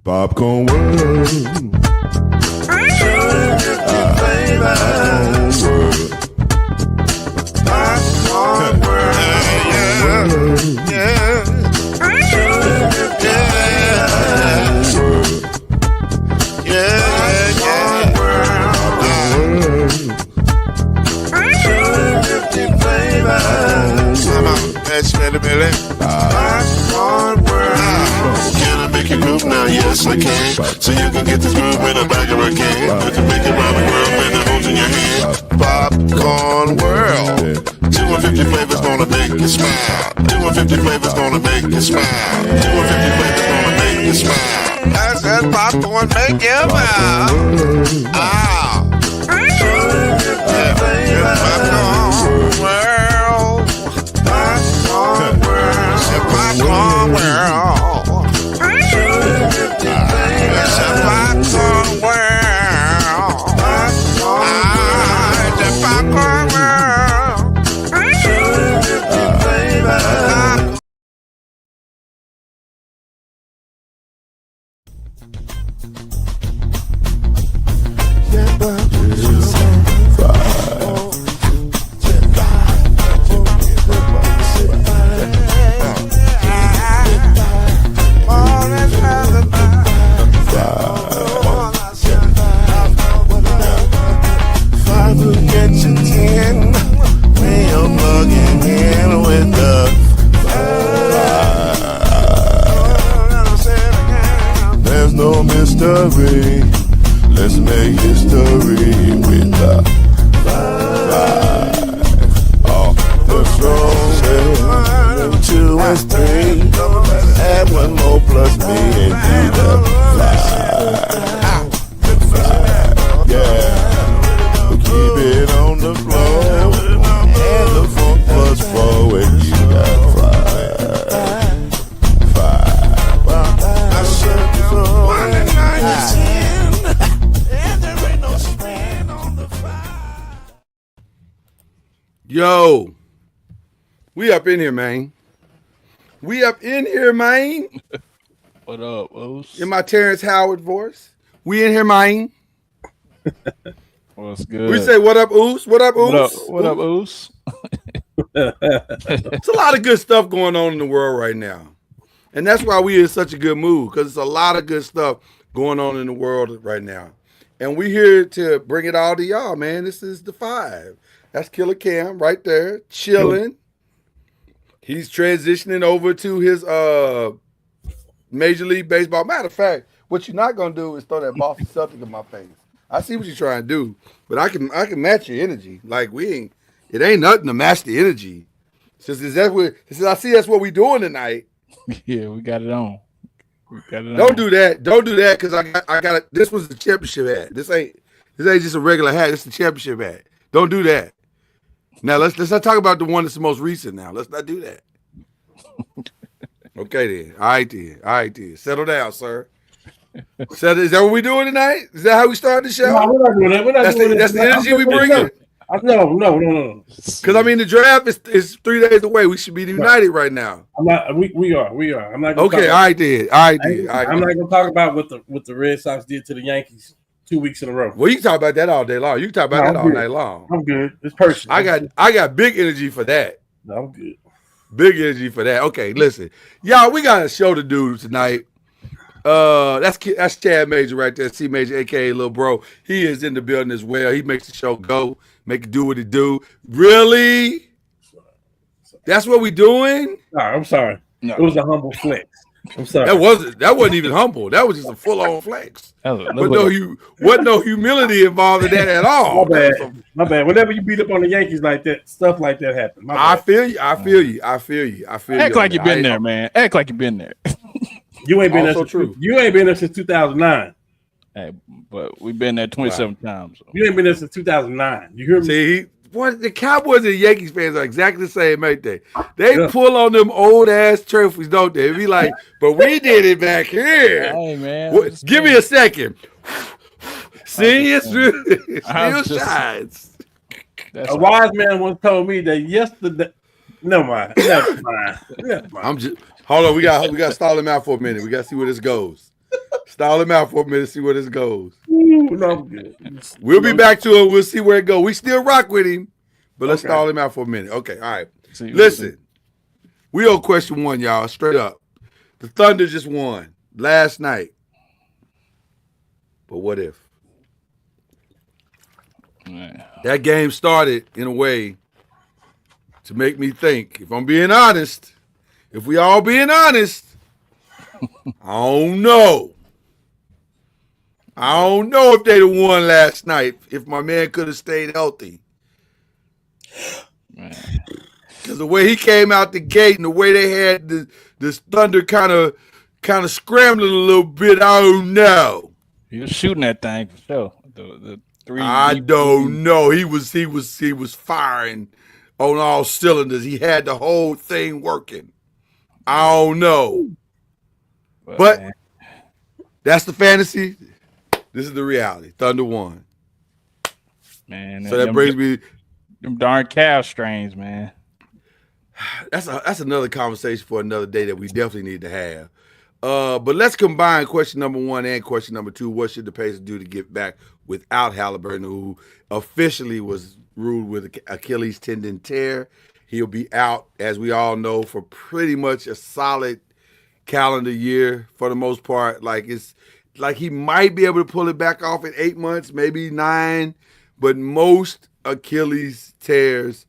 Popcorn World. Popcorn World. Yeah. Can I make you groove now? Yes, I can. So you can get this groove in the back of a can. You can make it round the world when the holes in your hand. Popcorn World. 250 flavors gonna make you smile. 250 flavors gonna make you smile. 250 flavors gonna make you smile. I said popcorn make you smile. Ah. Popcorn World. Popcorn World. Popcorn World. Popcorn World. The Popcorn World. There's no mystery. Let's make history with the five. Oh, the strong 2 and 3. Add 1 more plus me and do the 5. Yeah, we keep it on the floor. And the funk plus 4 and you got 5. I said before 1 and 9 is 10. And there ain't no span on the 5. Yo, we up in here, man. We up in here, man. What up, Oos? In my Terrence Howard voice. We in here, man. What's good? We say, what up, Oos? What up, Oos? What up, Oos? It's a lot of good stuff going on in the world right now. And that's why we in such a good mood, because it's a lot of good stuff going on in the world right now. And we here to bring it all to y'all, man. This is the 5. That's Killer Cam right there, chilling. He's transitioning over to his Major League Baseball. Matter of fact, what you're not gonna do is throw that Boston Celtic in my face. I see what you're trying to do, but I can match your energy. Like it ain't nothing to match the energy. Since I see that's what we doing tonight. Yeah, we got it on. Don't do that. Don't do that, because I got it. This was the championship hat. This ain't just a regular hat. This is the championship hat. Don't do that. Now let's not talk about the one that's the most recent. Now let's not do that. Okay then. All right then. Settle down, sir. Is that what we doing tonight? Is that how we start the show? No, we're not doing that. That's the energy we bring in. No. Because I mean, the draft is 3 days away. We should be united right now. I'm not. We are. I'm not. Okay. All right then. I'm not going to talk about what the Red Sox did to the Yankees 2 weeks in a row. Well, you can talk about that all day long. You can talk about that all night long. I'm good. It's personal. I got big energy for that. No, I'm good. Big energy for that. Okay, listen, y'all, we got a show to do tonight. That's Chad Major right there, C Major, aka Lil Bro. He is in the building as well. He makes the show go, make it do what it do. Really? That's what we doing? I'm sorry. No. It was a humble flex. I'm sorry. That wasn't even humble. That was just a full-on flex. But wasn't no humility involved in that at all. My bad. Whenever you beat up on the Yankees like that, stuff like that happens. I feel you. Act like you've been there, man. Act like you've been there. You ain't been there since 2009. Hey, but we've been there 27 times. So. You ain't been there since 2009. You hear me? See, the Cowboys and the Yankees fans are exactly the same, ain't they? They pull on them old ass trophies, don't they? Be like, but we did it back here. Hey man, give me a second. See, it still shines. A wise man once told me that yesterday. Never mind. I'm just hold on. We got to stall him out for a minute. We got to see where this goes. Stall him out for a minute, see where this goes. Ooh, no, I'm good. We'll be back to it. We'll see where it goes. We still rock with him, but let's stall him out for a minute. Okay, all right. Listen, we on question 1, y'all. Straight up. The Thunder just won last night. But what if? Man. That game started in a way to make me think, if I'm being honest, if we all being honest, I don't know. I don't know if they'd have won last night if my man could have stayed healthy. Because the way he came out the gate and the way they had this Thunder kind of scrambling a little bit, I don't know. He was shooting that thing for sure. The three. I don't know. He was firing on all cylinders. He had the whole thing working. I don't know. But that's the fantasy. This is the reality. Thunder won. Man, so that brings me them darn calf strains, man. That's another conversation for another day that we definitely need to have. But let's combine question number 1 and question number 2. What should the Pacers do to get back without Haliburton, who officially was ruled with Achilles tendon tear? He'll be out, as we all know, for pretty much a solid calendar year for the most part. Like he might be able to pull it back off in 8 months, maybe 9, but most Achilles tears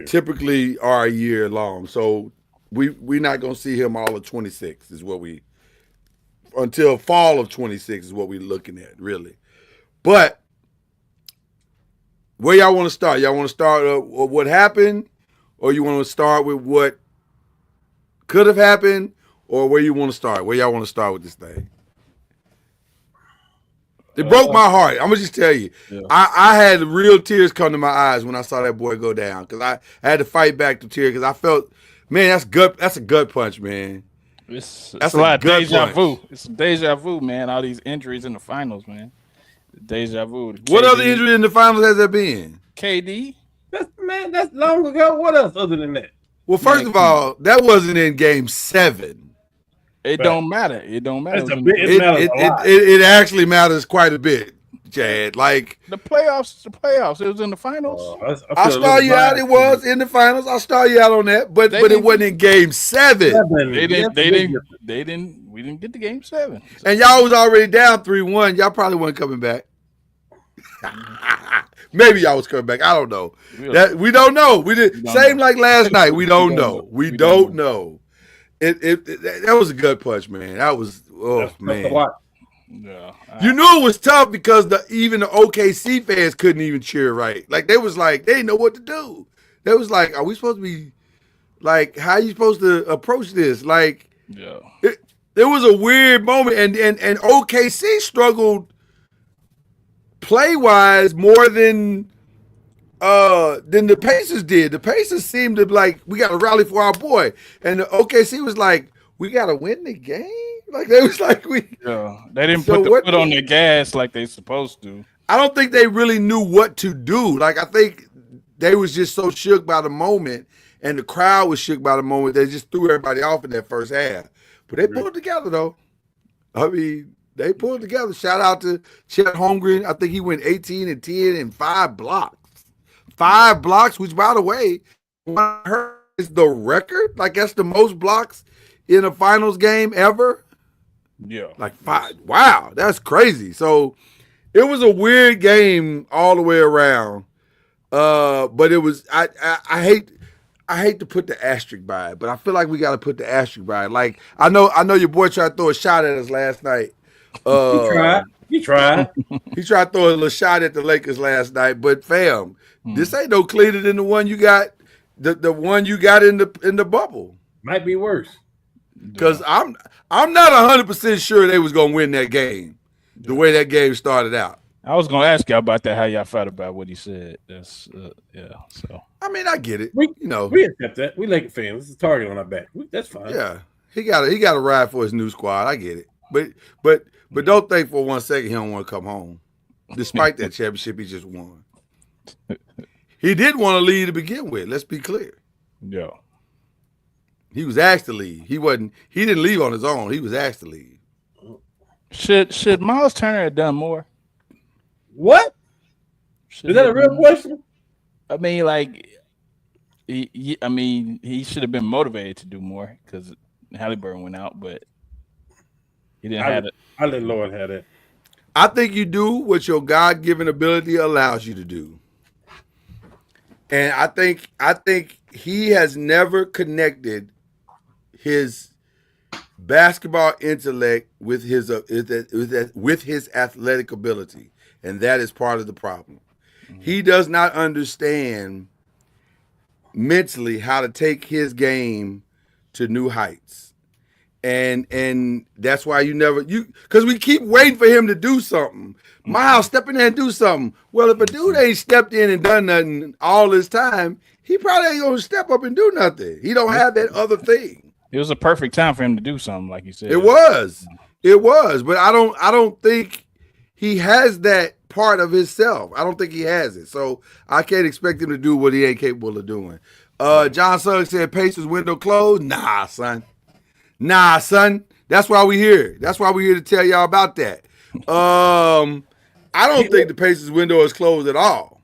typically are a year long. So we're not gonna see him all of 26 is what we until fall of 26 is what we're looking at, really. But where y'all want to start? Y'all want to start with what happened, or you want to start with what could have happened, or where you want to start? Where y'all want to start with this thing? It broke my heart. I'm gonna just tell you, I had real tears come to my eyes when I saw that boy go down, because I had to fight back the tears because I felt, man, that's a gut punch, man. It's a lot of deja vu. It's deja vu, man. All these injuries in the finals, man. Deja vu. What other injury in the finals has there been? KD. That's long ago. What else other than that? Well, first of all, that wasn't in Game 7. It don't matter. It don't matter. It actually matters quite a bit, Chad. Like the playoffs. It was in the finals. I'll star you out. It was in the finals. I'll star you out on that. But it wasn't in Game 7. We didn't get to Game 7. So. And y'all was already down 3-1. Y'all probably weren't coming back. Maybe y'all was coming back. I don't know. We don't know. We did same like last night. We don't know. We don't know. That was a gut punch, man. That was man. Yeah, you knew it was tough because even the OKC fans couldn't even cheer right. Like they didn't know what to do. They was like, are we supposed to be like, how are you supposed to approach this? Like, it was a weird moment, and OKC struggled play wise more than the Pacers did. The Pacers seemed to like, we got to rally for our boy, and the OKC was like, we got to win the game. Like they was like they didn't put the foot on the gas like they supposed to. I don't think they really knew what to do. Like I think they was just so shook by the moment, and the crowd was shook by the moment. They just threw everybody off in that first half. But they pulled together though. I mean, they pulled together. Shout out to Chet Holmgren. I think he went 18 and 10 and 5 blocks. 5 blocks, which by the way, is the record. Like that's the most blocks in a finals game ever. Yeah. Like 5. Wow, that's crazy. So it was a weird game all the way around. But it was I hate to put the asterisk by it, but I feel like we gotta put the asterisk by it. Like I know your boy tried to throw a shot at us last night. He tried. He tried to throw a little shot at the Lakers last night, but fam, this ain't no cleaner than the one you got, the one you got in the bubble. Might be worse. Because I'm not 100% sure they was gonna win that game, the way that game started out. I was gonna ask y'all about that. How y'all felt about what he said? That's So I mean, I get it. We accept that. We Lakers fans. It's a target on our back. That's fine. Yeah, he got to ride for his new squad. I get it. But don't think for 1 second he don't want to come home, despite that championship he just won. He did want to leave to begin with. Let's be clear. Yeah. He was asked to leave. He didn't leave on his own. He was asked to leave. Should Miles Turner have done more? What? Should Is he that a have real done more? question? I mean, like, he should have been motivated to do more because Haliburton went out, but he didn't have it. I let Lord have that. I think you do what your God-given ability allows you to do. And I think he has never connected his basketball intellect with his athletic ability, and that is part of the problem. He does not understand mentally how to take his game to new heights. And that's why because we keep waiting for him to do something. Miles, step in there and do something. Well, if a dude ain't stepped in and done nothing all this time, he probably ain't gonna step up and do nothing. He don't have that other thing. It was a perfect time for him to do something, like you said. It was, but I don't think he has that part of himself. I don't think he has it, so I can't expect him to do what he ain't capable of doing. John Suggs said Pacers window closed. Nah, son. That's why we here. That's why we're here to tell y'all about that. I don't think the Pacers window is closed at all.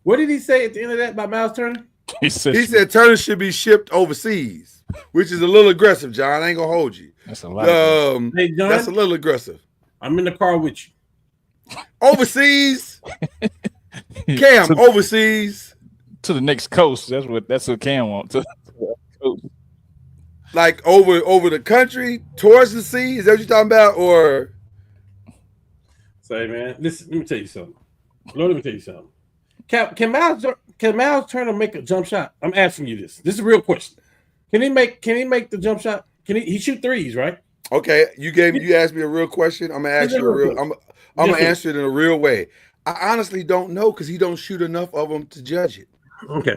What did he say at the end of that about Miles Turner? He said Turner should be shipped overseas, which is a little aggressive, John. I ain't gonna hold you. That's a lot. Hey, John, that's a little aggressive. I'm in the car with you. Overseas, Cam, overseas to the next coast. That's what Cam wants. Like over the country, towards the sea. Is that what you're talking about? Or say, man, listen. Let me tell you something. Lord, let me tell you something. Can Miles Turner make a jump shot? I'm asking you this. This is a real question. Can he make the jump shot? He shoot threes, right? Okay, you asked me a real question. I'm gonna ask you a real. I'm gonna answer it in a real way. I honestly don't know because he don't shoot enough of them to judge it. Okay.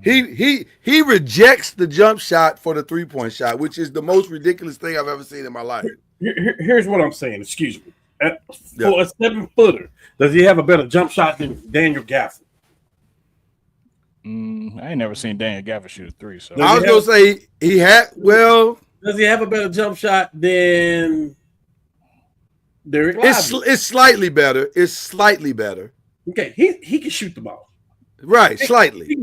He rejects the jump shot for the 3-point shot, which is the most ridiculous thing I've ever seen in my life. Here's what I'm saying. Excuse me. For a 7-footer, does he have a better jump shot than Daniel Gafford? I ain't never seen Daniel Gafford shoot a 3. So I was gonna say he had. Well, does he have a better jump shot than Derek Lively? It's slightly better. It's slightly better. Okay, he can shoot the ball. Right, slightly.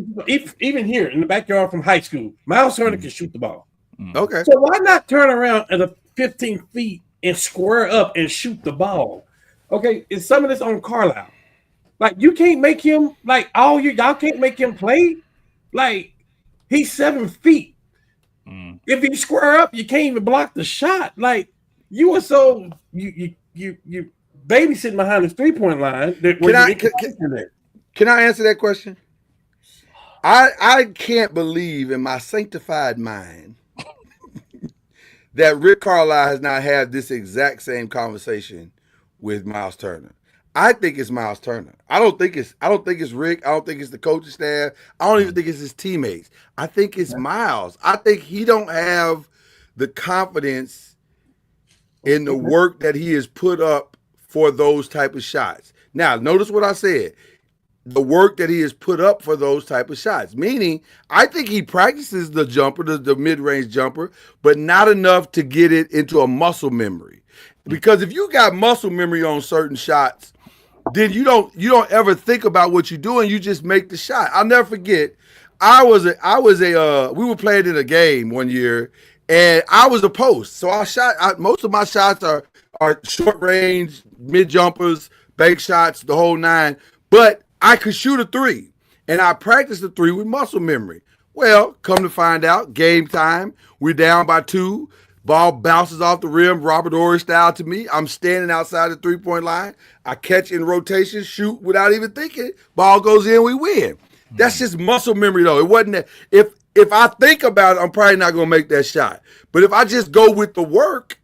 Even here in the backyard from high school, Miles Turner can shoot the ball. Okay. So why not turn around at a 15 feet and square up and shoot the ball? Okay, is some of this on Carlisle? Like you can't make him y'all can't make him play. Like he's 7 feet. If he square up, you can't even block the shot. Like you are so you babysitting behind this 3-point line. Can I answer that question? I can't believe in my sanctified mind that Rick Carlisle has not had this exact same conversation with Miles Turner. I think it's Miles Turner. I don't think it's Rick. I don't think it's the coaching staff. I don't even think it's his teammates. I think it's Miles. I think he don't have the confidence in the work that he has put up for those type of shots. Now, notice what I said. The work that he has put up for those type of shots. Meaning, I think he practices the jumper, the mid-range jumper, but not enough to get it into a muscle memory. Because if you got muscle memory on certain shots, then you don't ever think about what you're doing. You just make the shot. I'll never forget. We were playing in a game one year, and I was a post. So most of my shots are short range, mid jumpers, bank shots, the whole nine. But I could shoot a 3, and I practiced the 3 with muscle memory. Well, come to find out, game time, we're down by 2. Ball bounces off the rim, Robert Horry style to me. I'm standing outside the 3-point line. I catch in rotation, shoot without even thinking. Ball goes in, we win. That's just muscle memory, though. It wasn't that. If I think about it, I'm probably not going to make that shot. But if I just go with the work,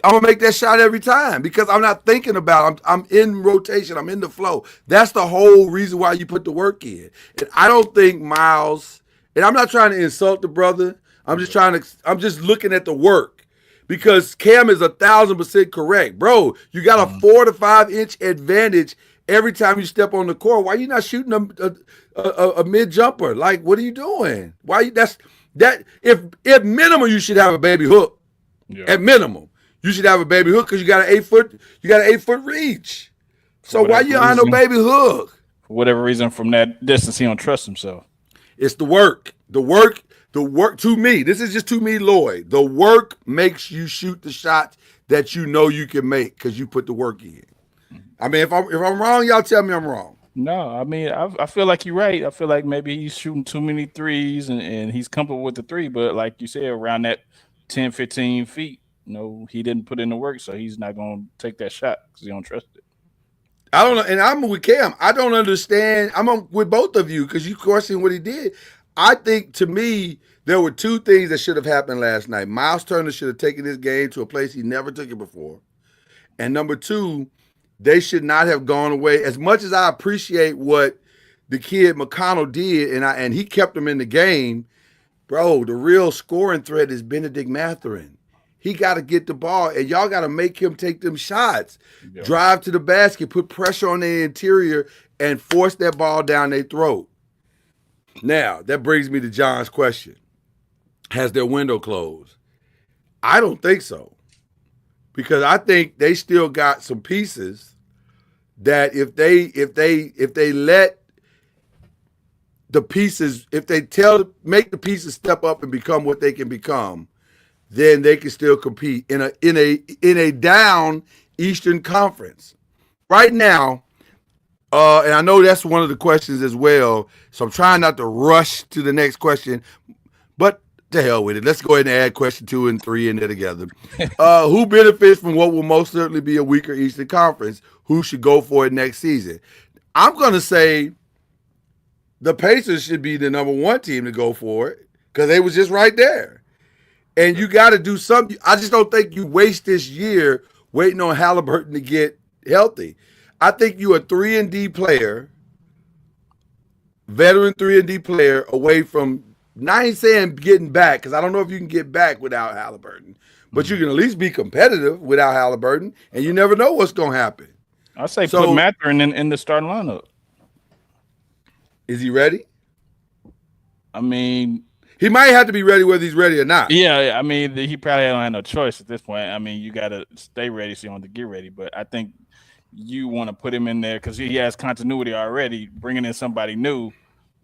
I'm going to make that shot every time because I'm not thinking about it. I'm in rotation. I'm in the flow. That's the whole reason why you put the work in. And I don't think Miles, and I'm not trying to insult the brother. I'm just looking at the work because Cam is 1,000% correct. Bro, you got a 4 to 5 inch advantage every time you step on the court. Why are you not shooting a mid jumper? Like, what are you doing? If minimum, you should have a baby hook. Yeah. At minimum, you should have a baby hook because you got an 8-foot reach. So why you don't have no baby hook? For whatever reason, from that distance, he don't trust himself. It's the work. The work. To me, this is just to me, Lloyd. The work makes you shoot the shots that you know you can make because you put the work in. I mean, if I'm wrong, y'all tell me I'm wrong. No, I mean, I feel like you're right. I feel like maybe he's shooting too many threes and he's comfortable with the three. But like you said, around that 10, 15 feet, he didn't put in the work, so he's not going to take that shot because he don't trust it. I don't know, and I'm with Cam. I don't understand. With both of you because you question what he did. I think, to me, there were two things that should have happened last night. Miles Turner should have taken this game to a place he never took it before. And number two, they should not have gone away. As much as I appreciate what the kid McConnell did, and he kept them in the game, bro, the real scoring threat is Benedict Mathurin. He got to get the ball, and y'all got to make him take them shots. Yeah. Drive to the basket, put pressure on the interior, and force that ball down their throat. Now, that brings me to John's question. Has their window closed? I don't think so. Because I think they still got some pieces that if they let the pieces, if they make the pieces step up and become what they can become, then they can still compete in a down Eastern Conference. Right now, and I know that's one of the questions as well, so I'm trying not to rush to the next question, but to hell with it. Let's go ahead and add question 2 and 3 in there together. Who benefits from what will most certainly be a weaker Eastern Conference? Who should go for it next season? I'm going to say the Pacers should be the number 1 team to go for it because they was just right there. And you got to do something. I just don't think you waste this year waiting on Haliburton to get healthy. I think you're a 3-and-D player, veteran 3-and-D player away from, not even saying getting back, because I don't know if you can get back without Haliburton, but you can at least be competitive without Haliburton, and you never know what's going to happen. I say put Mathurin in the starting lineup. Is he ready? I mean, he might have to be ready whether he's ready or not. Yeah, I mean, he probably don't have no choice at this point. I mean, you got to stay ready so you don't have to get ready, but I think you want to put him in there because he has continuity already. Bringing in somebody new,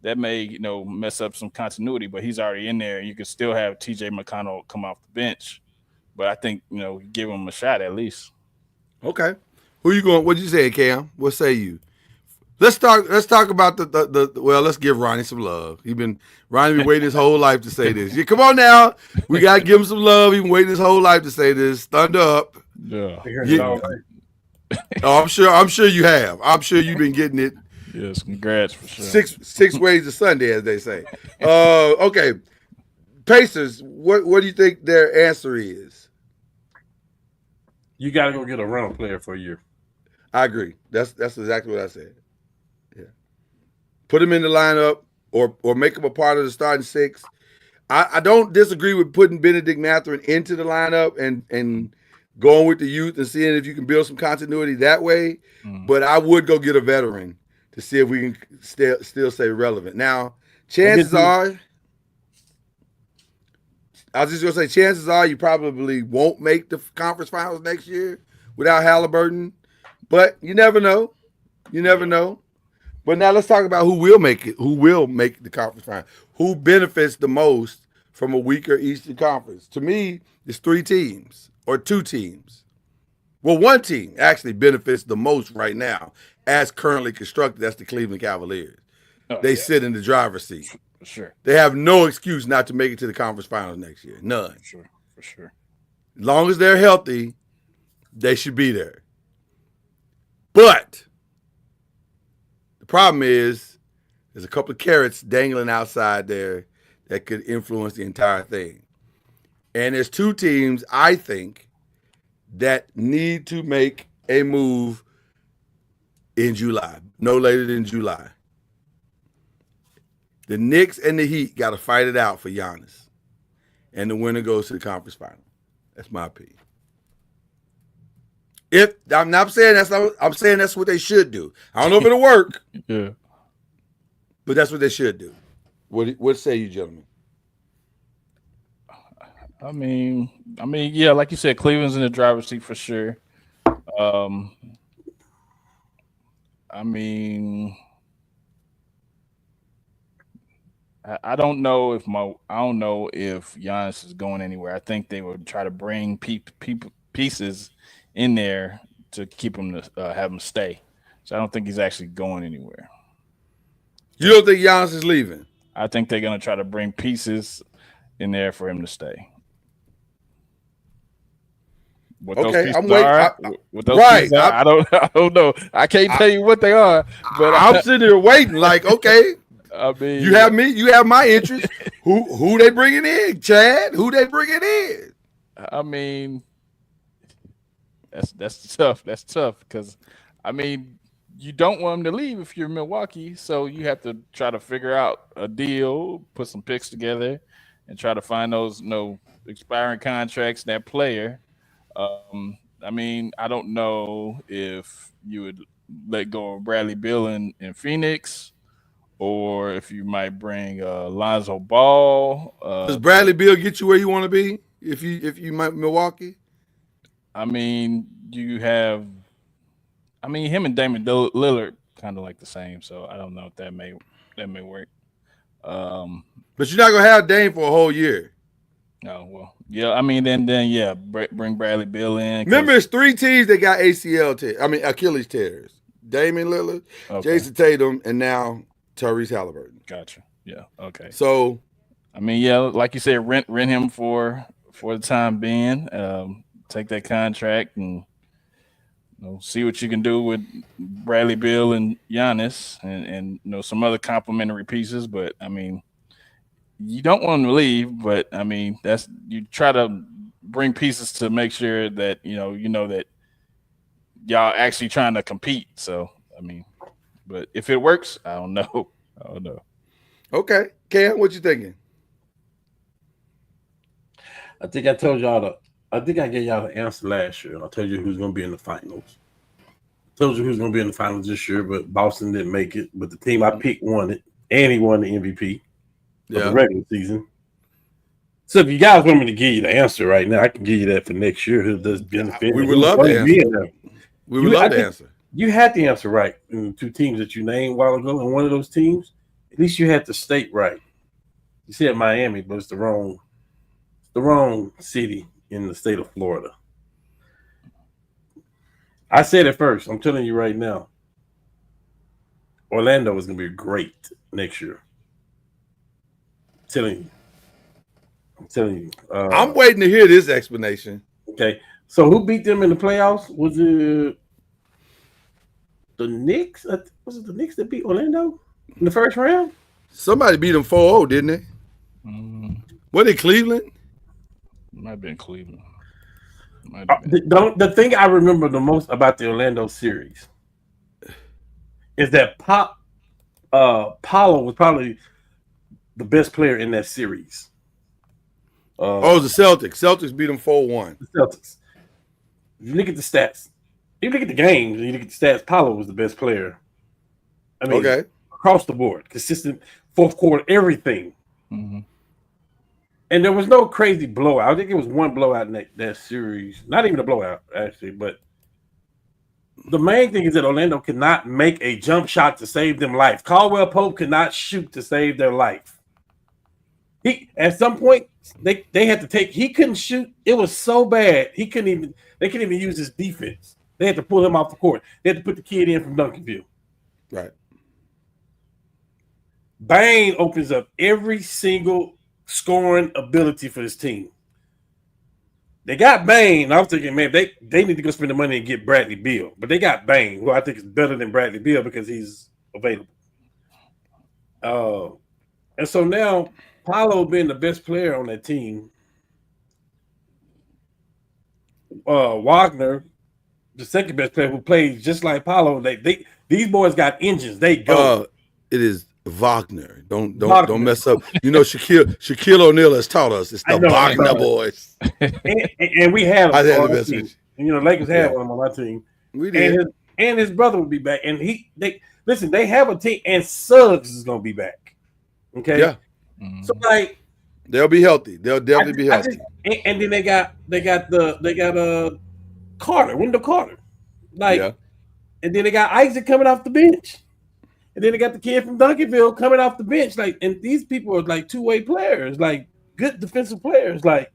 that may, mess up some continuity, but he's already in there. You could still have TJ McConnell come off the bench, but I think, give him a shot at least. Okay. Who you going? What'd you say, Cam? What say you? Let's talk about well, let's give Ronnie some love. Ronnie been waiting his whole life to say this. Yeah, come on now. We got to give him some love. He's been waiting his whole life to say this. Thunder up. Yeah. Oh, I'm sure you have. I'm sure you've been getting it. Yes, congrats for sure. Six ways to Sunday, as they say. Okay. Pacers, what do you think their answer is? You got to go get a rental player for a year. I agree. That's exactly what I said. Yeah. Put him in the lineup or make him a part of the starting 6. I don't disagree with putting Benedict Mathurin into the lineup and going with the youth and seeing if you can build some continuity that way. But I would go get a veteran to see if we can still stay relevant. Now, chances are, I was just going to say, chances are you probably won't make the conference finals next year without Haliburton. But you never know. You never know. But now let's talk about who will make it, who will make the conference final. Who benefits the most from a weaker Eastern Conference? To me, it's 3 teams or 2 teams. Well, 1 team actually benefits the most right now as currently constructed. That's the Cleveland Cavaliers. They sit in the driver's seat. For sure. They have no excuse not to make it to the conference finals next year. None. For sure. As long as they're healthy, they should be there. But the problem is there's a couple of carrots dangling outside there that could influence the entire thing. And there's 2 teams, I think, that need to make a move in July, no later than July. The Knicks and the Heat got to fight it out for Giannis. And the winner goes to the conference final. That's my opinion. I'm not saying I'm saying that's what they should do. I don't know if it'll work. Yeah. But that's what they should do. What say you, gentlemen? I mean, yeah, like you said, Cleveland's in the driver's seat for sure. Um, I mean, I don't know if Giannis is going anywhere. I think they would try to bring pieces in there to keep him to have him stay. So I don't think he's actually going anywhere. You don't think Giannis is leaving? I think they're gonna try to bring pieces in there for him to stay. What those Okay, pieces I'm waiting. are, what those Right, pieces are, I don't know. I can't tell you what they are, but I'm sitting here waiting. Like, okay, I mean, you have me. You have my interest. Who they bringing in, Chad? Who they bringing in? I mean, that's tough. That's tough because, I mean, you don't want him to leave if you're Milwaukee, so you have to try to figure out a deal, put some picks together, and try to find those expiring contracts that player. I mean, I don't know if you would let go of Bradley Beal in Phoenix, or if you might bring Lonzo Ball. Does Bradley Beal get you where you want to be? If you might Milwaukee? I mean, you have. I mean, him and Damian Lillard kind of like the same, so I don't know if that may work. But you're not gonna have Dame for a whole year. Oh well, yeah. I mean, then yeah, bring Bradley Beal in. Remember, it's 3 teams that got Achilles tears. Damian Lillard, Jason Tatum, and now Tyrese Haliburton. Gotcha. Yeah. Okay. So, I mean, yeah, like you said, rent him for the time being. Take that contract and see what you can do with Bradley Beal and Giannis and some other complementary pieces. But I mean, you don't want him to leave, but I mean, you try to bring pieces to make sure that you know that y'all actually trying to compete. So I mean, but if it works, I don't know. Okay, Cam, what you thinking? I think I told y'all I think I gave y'all the answer last year. I told you who's going to be in the finals. Told you who's going to be in the finals this year, but Boston didn't make it. But the team I picked won it, and he won the MVP of the regular season. So if you guys want me to give you the answer right now, I can give you that for next year. Who does benefit? We would love the answer. We would love the answer. You had the answer right in the 2 teams that you named a while ago, and one of those teams, at least you had the state right. You said Miami, but it's the wrong city in the state of Florida. I said it first. I'm telling you right now. Orlando is going to be great next year. I'm telling you. I'm waiting to hear this explanation. Okay. So who beat them in the playoffs? Was it the Knicks? Was it the Knicks that beat Orlando in the first round? Somebody beat them 4-0, didn't they? Was it Cleveland? Might have been Cleveland. The thing I remember the most about the Orlando series is that Paolo was probably the best player in that series. It was the Celtics. Celtics beat them 4-1. The Celtics. If you look at the stats, you look at the games, and you look at the stats, Paolo was the best player. I mean, across the board, consistent fourth quarter, everything. Mm-hmm. And there was no crazy blowout. I think it was one blowout in that series. Not even a blowout, actually. But the main thing is that Orlando could not make a jump shot to save them life. Caldwell Pope could not shoot to save their life. At some point, they had to take. He couldn't shoot. It was so bad. They couldn't even use his defense. They had to pull him off the court. They had to put the kid in from Duncanville. Right. Bane opens up every single scoring ability for this team. They got Bane. I was thinking, man, they need to go spend the money and get Bradley Beal. But they got Bane, who I think is better than Bradley Beal because he's available. And so now, Paolo being the best player on that team, Wagner, the second best player who plays just like Paolo, these boys got engines. They go. It is Wagner. Don't mess up. Shaquille O'Neal has taught us it's the Wagner boys. and we had I him had on the our best team. Lakers had one on our team. We did. And his brother would be back. And they have a team, and Suggs is gonna be back. Okay. Yeah. So like They'll be healthy. They'll definitely be healthy. And then they got Carter, Wendell Carter, like, Yeah. and then they got Isaac coming off the bench, and then they got the kid from Duncanville coming off the bench. Like, and these people are like two-way players, like good defensive players. Like,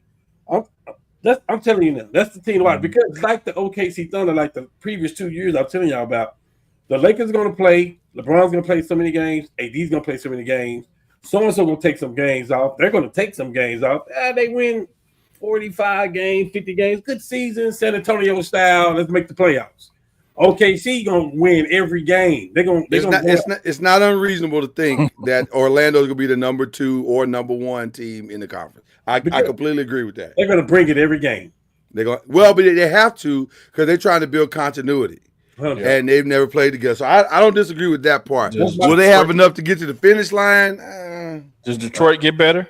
I'm telling you now, that's the team to watch because like the OKC Thunder, like the previous 2 years, I'm telling y'all about. The Lakers are going to play. LeBron's going to play so many games. AD's going to play so many games. So-and-so going to take some games off. They're going to take some games off. They win 45 games, 50 games. Good season, San Antonio style. Let's make the playoffs. OKC going to win every game. It's not unreasonable to think that Orlando's going to be the number 2 or number 1 team in the conference. I completely agree with that. They're going to bring it every game. But they have to because they're trying to build continuity. And they've never played together. So I don't disagree with that part. Will they have enough to get to the finish line? Does Detroit get better?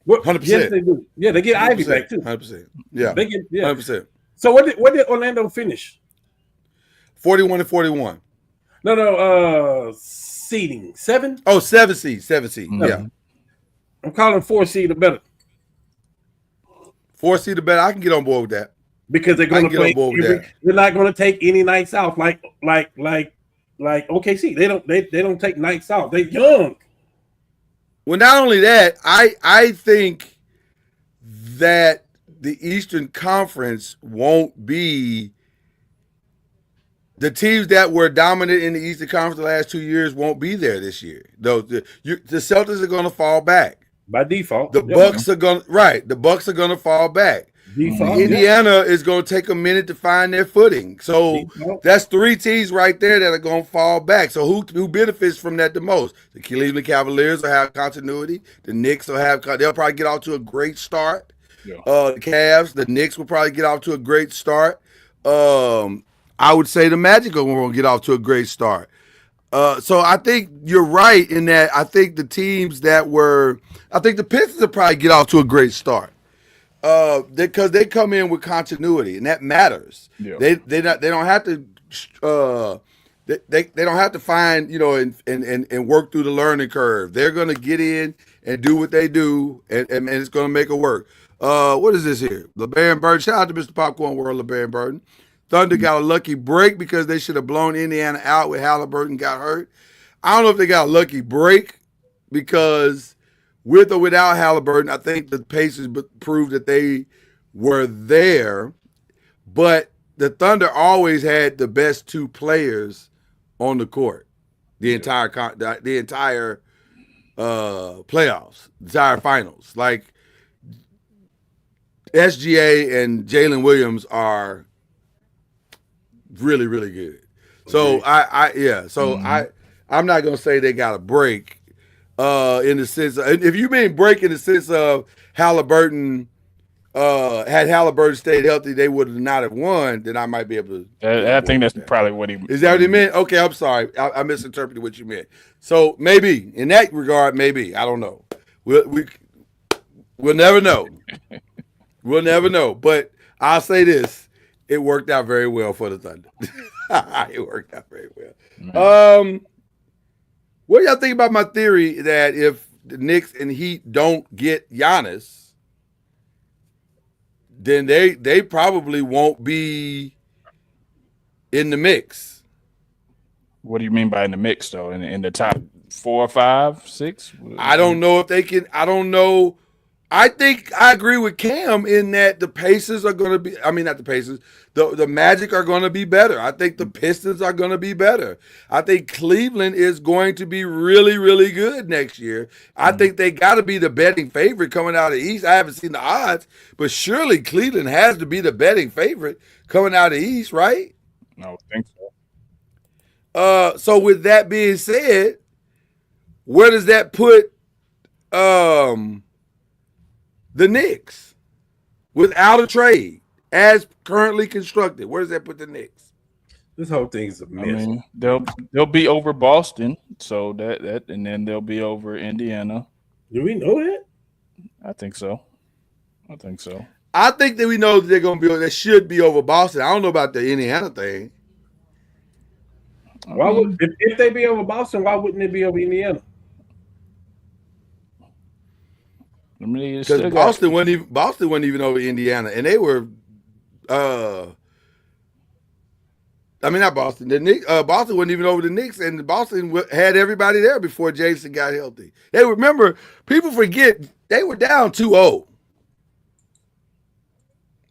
100%. Yes, they do. Yeah, they get Ivy back too. 100%. Yeah. They get 100%. So what did Orlando finish? 41-41. No, seeding. 7? Oh, 7 seed. 7 seed. No. Yeah. I'm calling 4 seed or better. 4 seed or better. I can get on board with that. Because they're going to play. They're not going to take any nights off like OKC. They don't take nights off. They're young. Well, not only that, I think that the Eastern Conference won't be the teams that were dominant in the Eastern Conference the last 2 years won't be there this year. Though the Celtics are going to fall back by default. The Bucks are going The Bucks are going to fall back. Default, Indiana is going to take a minute to find their footing. So that's 3 teams right there that are going to fall back. So who benefits from that the most? The Cleveland Cavaliers will have continuity. The Knicks will have. They'll probably get off to a great start. Yeah. The Cavs, the Knicks will probably get off to a great start. I would say the Magic will get off to a great start. So I think you're right in that. I think the teams that were. I think the Pistons will probably get off to a great start. Because they come in with continuity, and that matters. Yeah. They don't have to they don't have to find and work through the learning curve. They're gonna get in and do what they do, and it's gonna make it work. What is this here? LeBaron Burton. Shout out to Mr. Popcorn World, LeBaron Burton. Thunder got a lucky break because they should have blown Indiana out when Haliburton got hurt. I don't know if they got a lucky break because. With or without Haliburton, I think the Pacers proved that they were there, but the Thunder always had the best 2 players on the court, the entire playoffs, the entire finals. Like SGA and Jalen Williams are really, really good. So I'm not gonna say they got a break. In the sense of, if you mean break in the sense of Haliburton, had Haliburton stayed healthy, they would not have won, then I might be able to. I think that's probably what he Is that what he meant? Okay, I'm sorry. I misinterpreted what you meant. So maybe, in that regard, maybe. I don't know. We'll never know. We'll never know. But I'll say this. It worked out very well for the Thunder. It worked out very well. What do y'all think about my theory that if the Knicks and Heat don't get Giannis, then they probably won't be in the mix? What do you mean by in the mix, though? In the top 4, 5, 6? I don't know if they can. I don't know. I think I agree with Cam in that the Pacers are going to be. I mean, not the Pacers. The Magic are going to be better. I think the Pistons are going to be better. I think Cleveland is going to be really, really good next year. I think they got to be the betting favorite coming out of the East. I haven't seen the odds, but surely Cleveland has to be the betting favorite coming out of the East, right? I would think so. So with that being said, where does that put the Knicks without a trade as currently constructed? Where does that put the Knicks? This whole thing's a mess. I mean, they'll be over Boston, so that and then they'll be over Indiana. Do we know that? I think so. I think that we know that they're going to be. They should be over Boston. I don't know about the Indiana thing. Why would if they be over Boston? Why wouldn't it be over Indiana? I mean, because Boston wasn't even over Indiana, and they were. I mean, not Boston. The Knicks, Boston wasn't even over the Knicks, and Boston had everybody there before Jason got healthy. They remember, people forget they were down 2-0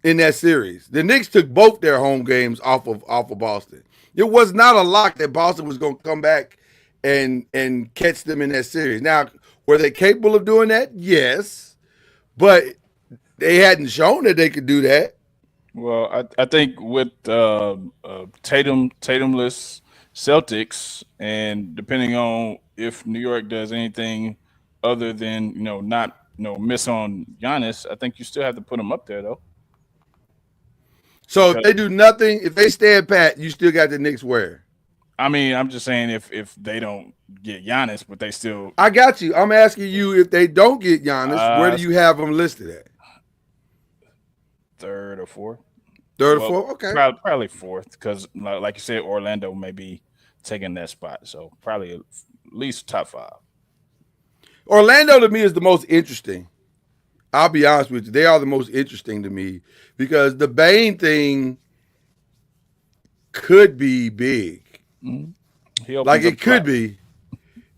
in that series. The Knicks took both their home games off of Boston. It was not a lock that Boston was going to come back and catch them in that series. Now, were they capable of doing that? Yes, but they hadn't shown that they could do that. Well, I think with Tatumless Celtics, and depending on if New York does anything other than not miss on Giannis, I think you still have to put them up there though. So if they do nothing, if they stand pat, you still got the Knicks where? I mean, I'm just saying if they don't get Giannis, but they still. I got you. I'm asking you, if they don't get Giannis, where do you have them listed at? Third or fourth. Third or fourth? Okay. Probably fourth, because like you said, Orlando may be taking that spot. So probably at least top 5. Orlando to me is the most interesting. I'll be honest with you. They are the most interesting to me because the Bane thing could be big. Mm-hmm. Like it could be.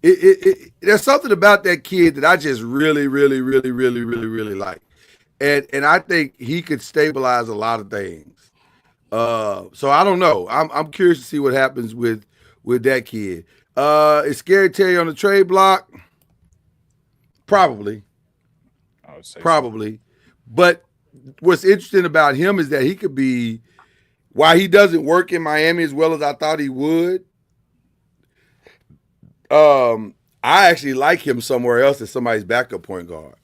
There's something about that kid that I just really, really, really, really, really, really like. And I think he could stabilize a lot of things. So I don't know. I'm curious to see what happens with that kid. Is Scary Terry on the trade block? Probably. I would say probably. So. But what's interesting about him is that he could be, while he doesn't work in Miami as well as I thought he would, I actually like him somewhere else as somebody's backup point guard.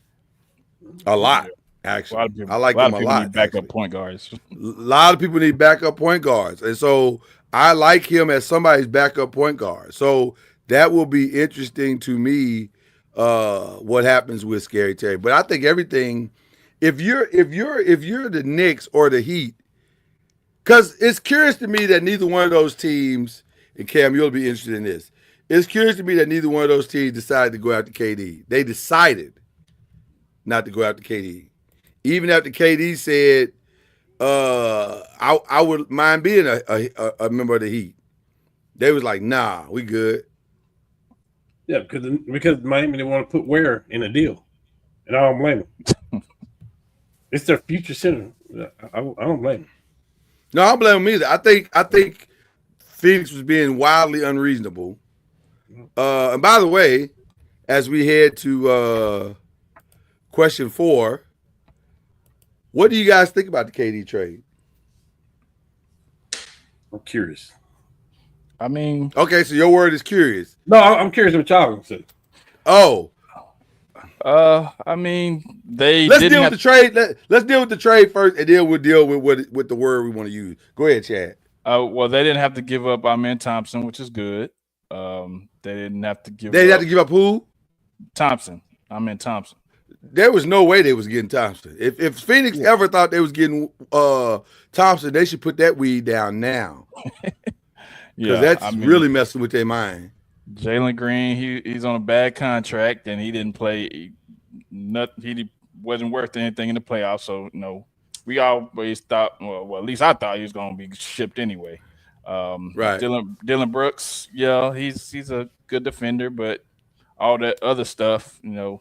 A lot. Actually, I like him a lot. Need backup point guards. A lot of people need backup point guards, and so I like him as somebody's backup point guard. So that will be interesting to me. What happens with Scary Terry? But I think everything. If you're the Knicks or the Heat, because it's curious to me that neither one of those teams, and Cam, you'll be interested in this. It's curious to me that neither one of those teams decided to go after KD. They decided not to go after KD. Even after KD said, I would mind being a member of the Heat. They was like, nah, we good. Yeah, because Miami didn't want to put Ware in a deal. And I don't blame them. It's their future center. I don't blame them. No, I don't blame them either. I think Phoenix was being wildly unreasonable. And by the way, as we head to question 4, what do you guys think about the KD trade? I'm curious. I mean, okay, so your word is curious. No, I'm curious what y'all gonna say. Oh, I mean, they. Let's deal with the trade. Let's deal with the trade first, and then we'll deal with the word we want to use. Go ahead, Chad. Well, they didn't have to give up Amen Thompson, which is good. They didn't have to give. They didn't have to give up who? Thompson. Amen Thompson. There was no way they was getting Thompson. If Phoenix ever thought they was getting Thompson, they should put that weed down now. Because that's really messing with their mind. Jalen Green, he's on a bad contract, and he didn't play. He wasn't worth anything in the playoffs. So we always thought. Well, at least I thought he was going to be shipped anyway. Right. Dylan Brooks, yeah, he's a good defender, but all that other stuff, you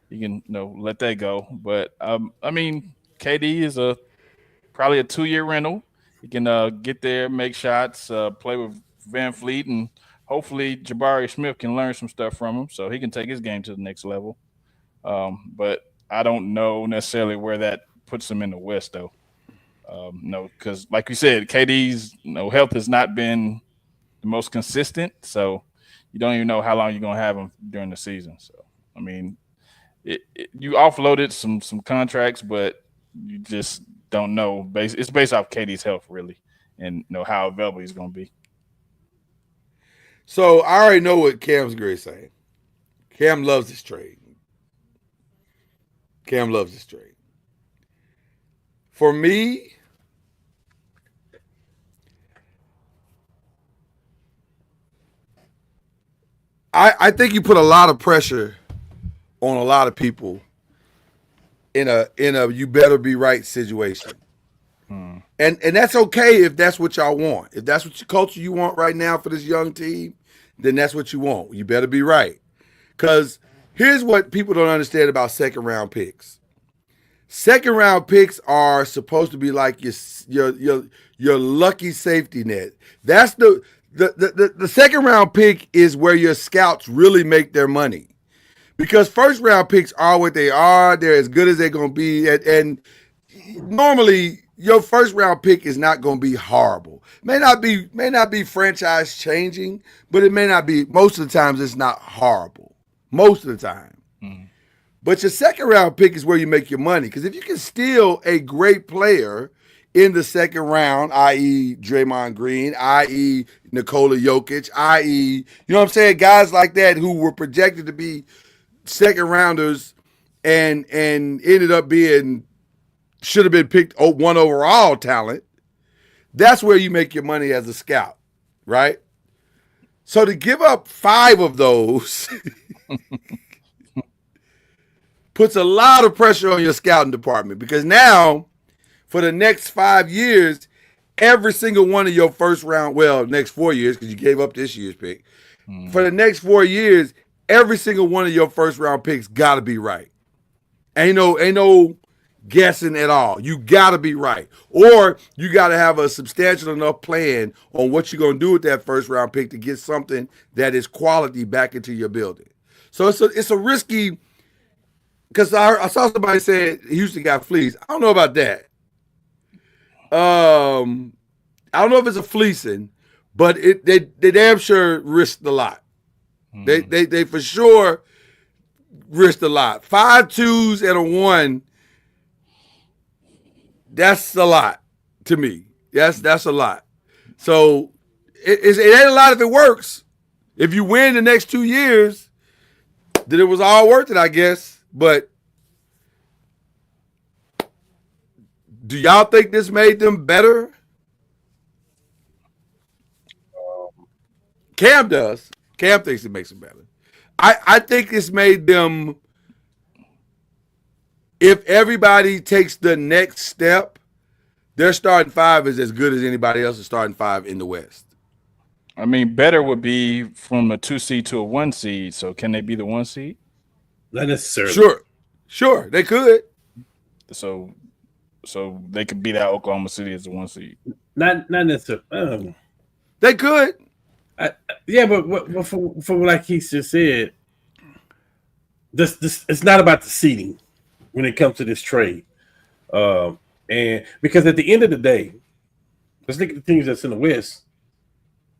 can let that go. But I mean, KD is probably a 2-year rental. He can get there, make shots, play with Van Fleet, and hopefully Jabari Smith can learn some stuff from him so he can take his game to the next level. But I don't know necessarily where that puts him in the West, though. Because like you said, KD's health has not been the most consistent, so you don't even know how long you're gonna have him during the season. So I mean, you offloaded some contracts, but you just don't know. It's based off KD's health, really, and how available he's going to be. So I already know what Cam's going to say. Cam loves this trade. For me, I think you put a lot of pressure on a lot of people in a you better be right situation. And that's okay if that's what y'all want. If that's what your culture you want right now for this young team, then that's what you want. You better be right. Because here's what people don't understand about second round picks. Second round picks are supposed to be like your lucky safety net. That's the second round pick is where your scouts really make their money. Because first round picks are what they are. They're as good as they're going to be. And normally your first round pick is not going to be horrible. May not be franchise changing, but it may not be. Most of the times it's not horrible. Most of the time. But your second round pick is where you make your money. Because if you can steal a great player in the second round, i.e. Draymond Green, i.e. Nikola Jokic, i.e. you know what I'm saying, guys like that who were projected to be second rounders and ended up being should have been picked 1 overall talent. That's where you make your money as a scout, right? So to give up 5 of those puts a lot of pressure on your scouting department, because now for the next 5 years, every single one of your first round, well, next 4 years because you gave up this year's pick, for the next 4 years, every single one of your first round picks got to be right. Ain't no guessing at all. You got to be right. Or you got to have a substantial enough plan on what you're going to do with that first round pick to get something that is quality back into your building. So it's a risky, because I saw somebody say Houston got fleeced. I don't know about that. I don't know if it's a fleecing, but they damn sure risked a lot. They for sure risked a lot. 5 2s and a 1. That's a lot to me. That's a lot. So it ain't a lot if it works. If you win the next 2 years, then it was all worth it, I guess. But do y'all think this made them better? Cam does. Cam thinks it makes them better. I think it's made them, if everybody takes the next step, their starting 5 is as good as anybody else's starting 5 in the West. I mean, better would be from a 2 seed to a 1 seed. So can they be the 1 seed? Not necessarily. Sure, they could. So they could beat out Oklahoma City as the 1 seed. Not necessarily. They could. Yeah, but for like he just said, this it's not about the seeding when it comes to this trade, and because at the end of the day, let's look at the teams that's in the West.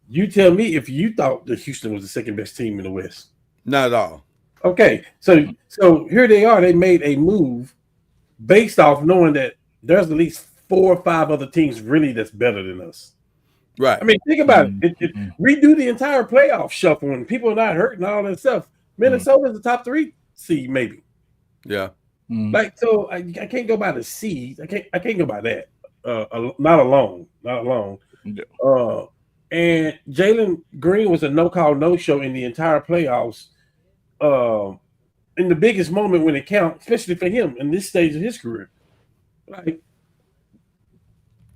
You tell me if you thought that Houston was the second best team in the West. Not at all. Okay, so here they are. They made a move based off knowing that there's at least 4 or 5 other teams really that's better than us. Right. I mean, think about it. Redo the entire playoff shuffle and people are not hurting, all that stuff. Minnesota's the top 3 seed, maybe. Yeah. Like, so I can't go by the seeds. I can't go by that. Not alone. Yeah. And Jalen Green was a no-call, no-show in the entire playoffs. In the biggest moment when it counts, especially for him in this stage of his career. Like,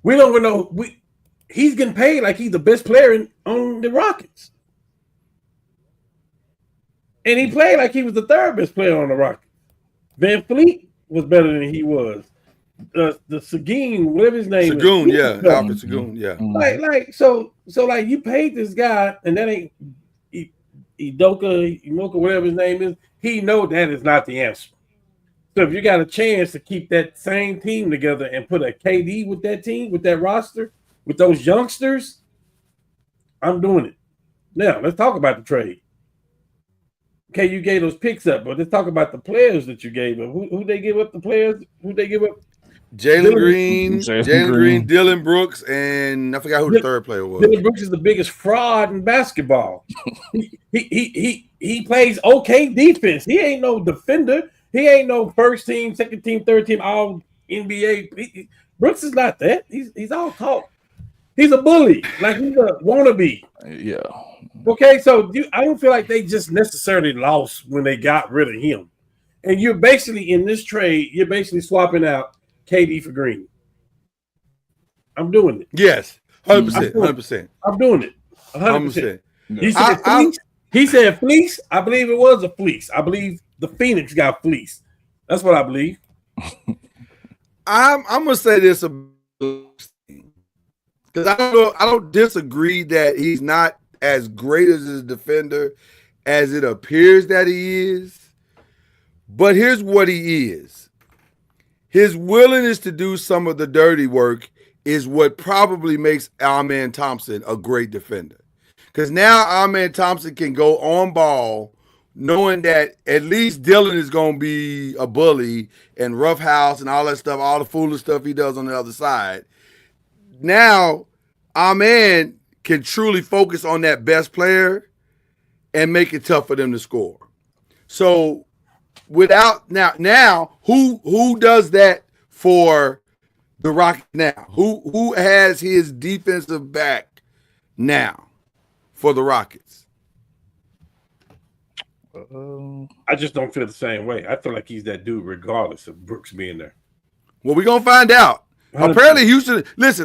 we don't even know. He's getting paid like he's the best player on the Rockets. And he played like he was the 3rd best player on the Rockets. Van Fleet was better than he was. The Seguin, whatever his name Segun, is. yeah. Albert Segun, yeah. Like so like you paid this guy, and that ain't Imoka, whatever his name is, he know that is not the answer. So if you got a chance to keep that same team together and put a KD with that team, with that roster, with those youngsters, I'm doing it. Now, let's talk about the trade. Okay, you gave those picks up, but let's talk about the players that you gave up. Who they give up the players? Who they give up? Jalen Green, Dylan Brooks, and I forgot who the 3rd player was. Dylan Brooks is the biggest fraud in basketball. he plays okay defense. He ain't no defender. He ain't no first team, second team, third team, all NBA. Brooks is not that. He's all talk. He's a bully. Like, he's a wannabe. Yeah. Okay, so I don't feel like they just necessarily lost when they got rid of him. And you're basically in this trade, you're basically swapping out KD for Green. I'm doing it. Yes, 100%, 100%, I'm doing it. 100%. He said fleece. He said fleece. I believe it was a fleece. I believe the Phoenix got fleece. That's what I believe. I'm gonna say this because I don't disagree that he's not as great as a defender as it appears that he is. But here's what he is. His willingness to do some of the dirty work is what probably makes Amen Thompson a great defender. Because now Amen Thompson can go on ball knowing that at least Dylan is going to be a bully and roughhouse and all that stuff, all the foolish stuff he does on the other side. Now, Amen can truly focus on that best player and make it tough for them to score. So, without now, who does that for the Rockets now? Who has his defensive back now for the Rockets? I just don't feel the same way. I feel like he's that dude regardless of Brooks being there. Well, we're going to find out. 100%.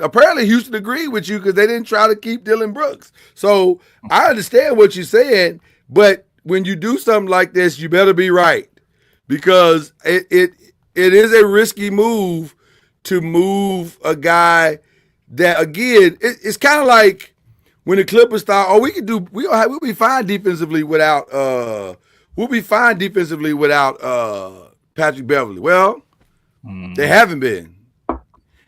Apparently Houston agreed with you because they didn't try to keep Dylan Brooks. So I understand what you're saying, but when you do something like this, you better be right because it is a risky move to move a guy that, again, it's kind of like when the Clippers thought, we'll be fine defensively without Patrick Beverly. Well, they haven't been.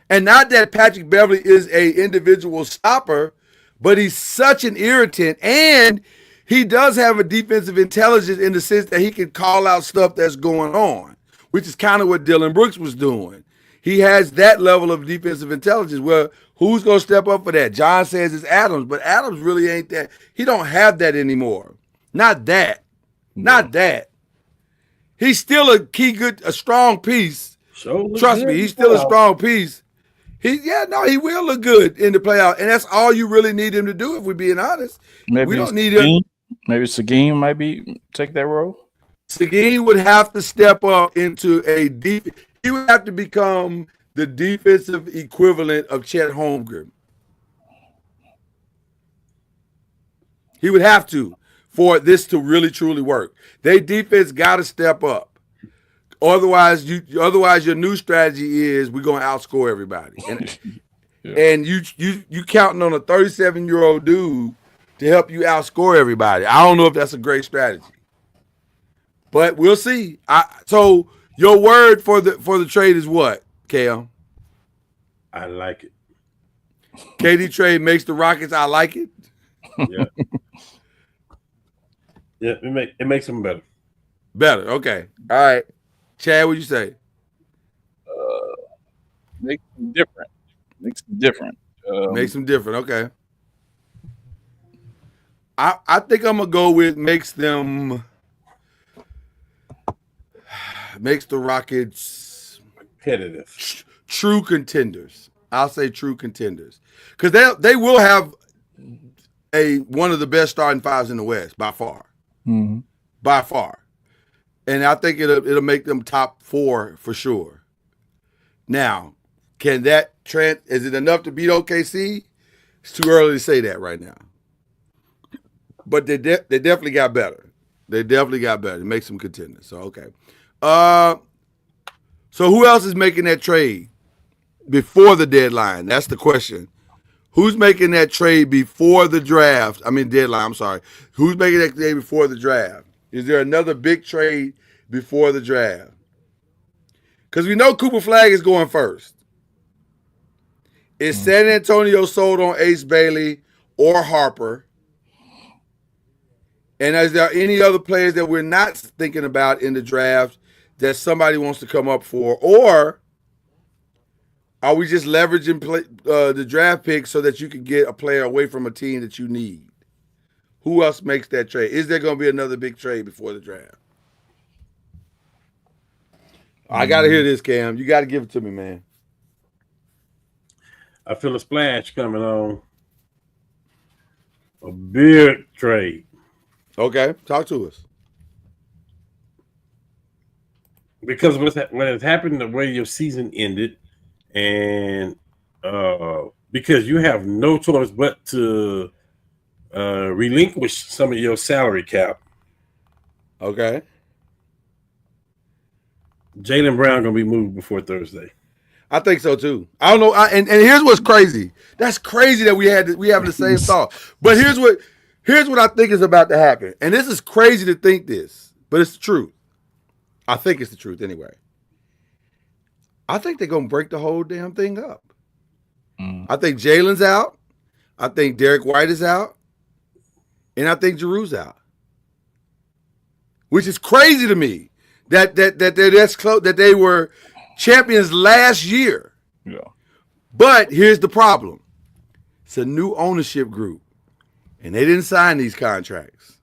And not that Patrick Beverly is a individual stopper, but he's such an irritant, and he does have a defensive intelligence in the sense that he can call out stuff that's going on, which is kind of what Dylan Brooks was doing. He has that level of defensive intelligence. Well, who's going to step up for that? John says it's Adams, but Adams really ain't that. He don't have that anymore. Not that. Not that. He's still a strong piece. Trust me, he's still a strong piece. He will look good in the playoff, and that's all you really need him to do. If we're being honest, we don't need him. Maybe Seguin might take that role. Seguin would have to step up into a deep. He would have to become the defensive equivalent of Chet Holmgren. He would have to for this to really truly work. Their defense got to step up. Otherwise, your new strategy is we're gonna outscore everybody, and you counting on a 37-year-old dude to help you outscore everybody. I don't know if that's a great strategy, but we'll see. So your word for the trade is what, Cam? I like it. KD trade makes the Rockets. I like it. Yeah, yeah. It makes them better. Better. Okay. All right. Chad, what you say? Make them different. Makes them different. Makes them different. Okay. I think I'm gonna go with makes the Rockets Competitive. True contenders. I'll say true contenders because they will have one of the best starting fives in the West by far. Mm-hmm. By far. And I think it'll make them top 4 for sure. Now, can that trend? Is it enough to beat OKC? It's too early to say that right now. But they definitely got better. They definitely got better. It makes them contenders. So okay. So who else is making that trade before the deadline? That's the question. Who's making that trade before the draft? I mean deadline. I'm sorry. Who's making that trade before the draft? Is there another big trade before the draft? Because we know Cooper Flag is going first. Is San Antonio sold on Ace Bailey or Harper? And is there any other players that we're not thinking about in the draft that somebody wants to come up for? Or are we just leveraging the draft pick so that you can get a player away from a team that you need? Who else makes that trade? Is there going to be another big trade before the draft? I got to hear this, Cam. You got to give it to me, man. I feel a splash coming on. A big trade. Okay, talk to us. because what has happened, the way your season ended, and because you have no choice but to relinquish some of your salary cap. Okay. Jaylen Brown gonna be moved before Thursday. I think so too. I don't know. And here's what's crazy. That's crazy that we having the same thought. But here's what I think is about to happen. And this is crazy to think this, but it's the truth. I think it's the truth anyway. I think they're gonna break the whole damn thing up. I think Jalen's out. I think Derek White is out. And I think Giroux's out. Which is crazy to me. That they're that's close, that they were champions last year. Yeah. But here's the problem. It's a new ownership group. And they didn't sign these contracts.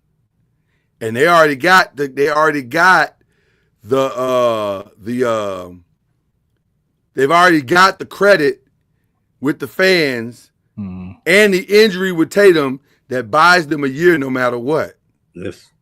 And they've already got the credit with the fans and the injury with Tatum that buys them a year no matter what. Yes.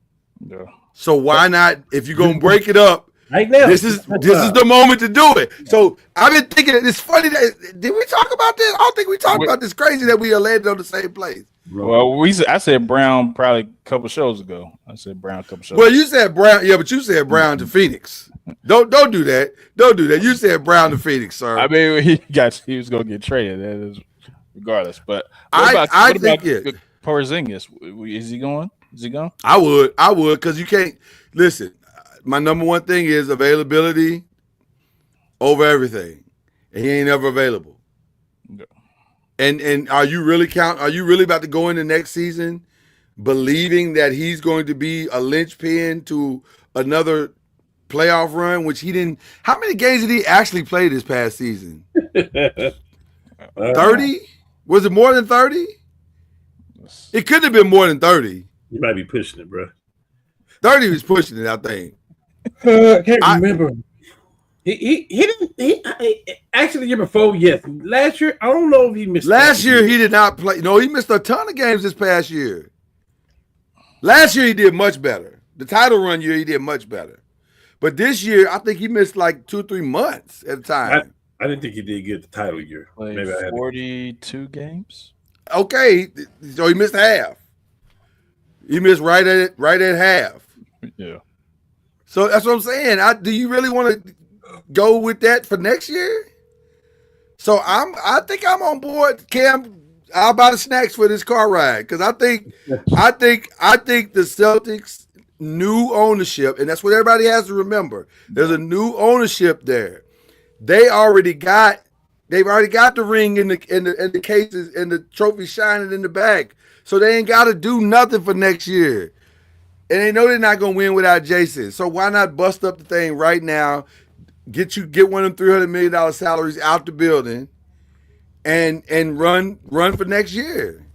Yeah. So why not, if you're gonna break it up, right now, this is the moment to do it. So I've been thinking, it's funny that, did we talk about this? I don't think we talked about this. Crazy that we landed on the same place. Well, I said Brown probably a couple shows ago. I said Brown a couple shows. Well, you said Brown, yeah, but you said Brown to Phoenix. Don't do that. Don't do that. You said Brown to Phoenix, sir. I mean, he was gonna get traded. That is regardless. But what I about think it. Porzingis? Is he going? Is he going? I would, because you can't listen. My number one thing is availability over everything, and he ain't ever available. Yeah. And are you really about to go into next season believing that he's going to be a linchpin to another playoff run, which he didn't? How many games did he actually play this past season? 30? Was it more than 30? It couldn't have been more than 30. You might be pushing it, bro. 30 was pushing it, I think. I can't remember. He didn't. Actually, the year before, yes. Last year, I don't know if he missed. Last year, he did not play. No, he missed a ton of games this past year. Last year, he did much better. The title run year, he did much better. But this year, I think he missed like 2 or 3 months at a time. I didn't think he did get the title year. Played Maybe I had 42 games. Okay, so he missed half. He missed right at half. Yeah. So that's what I'm saying. Do you really want to go with that for next year? So I think I'm on board, Cam. I'll buy the snacks for this car ride because I think the Celtics new ownership, and that's what everybody has to remember. There's a new ownership there. They've already got the ring in the cases and the trophy shining in the back. So they ain't got to do nothing for next year. And they know they're not going to win without Jason. So why not bust up the thing right now, get one of them $300 million salaries out the building and run for next year.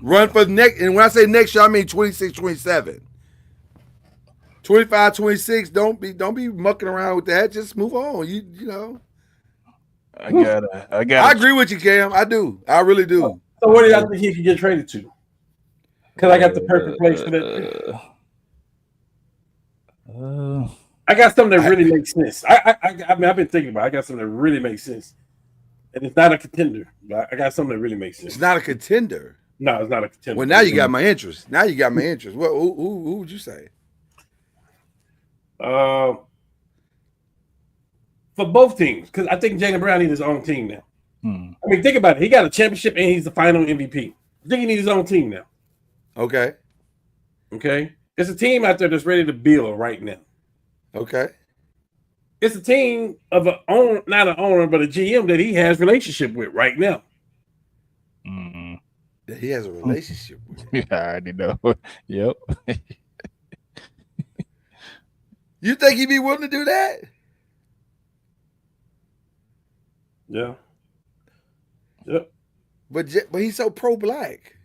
Run for next, and when I say next year, I mean 26, 27. 25, 26, don't be mucking around with that. Just move on. You know. I agree with you, Cam. I do. I really do. So where do y'all think he could get traded to? Because I got the perfect place for that. I got something that really makes sense. I mean, I've been thinking about it. I got something that really makes sense. And it's not a contender, but I got something that really makes sense. It's not a contender. No, it's not a contender. Well, now you got my interest. What? Who would you say? For both teams, because I think Jaylen Brown needs his own team now. I mean, think about it. He got a championship and he's the final MVP. I think he needs his own team now. Okay. It's a team out there that's ready to build right now. Okay. It's a team of not an owner, but a GM that he has relationship with right now. That he has a relationship with. Yeah, I already know. Yep. You think he'd be willing to do that? Yeah. Yep. But he's so pro-black.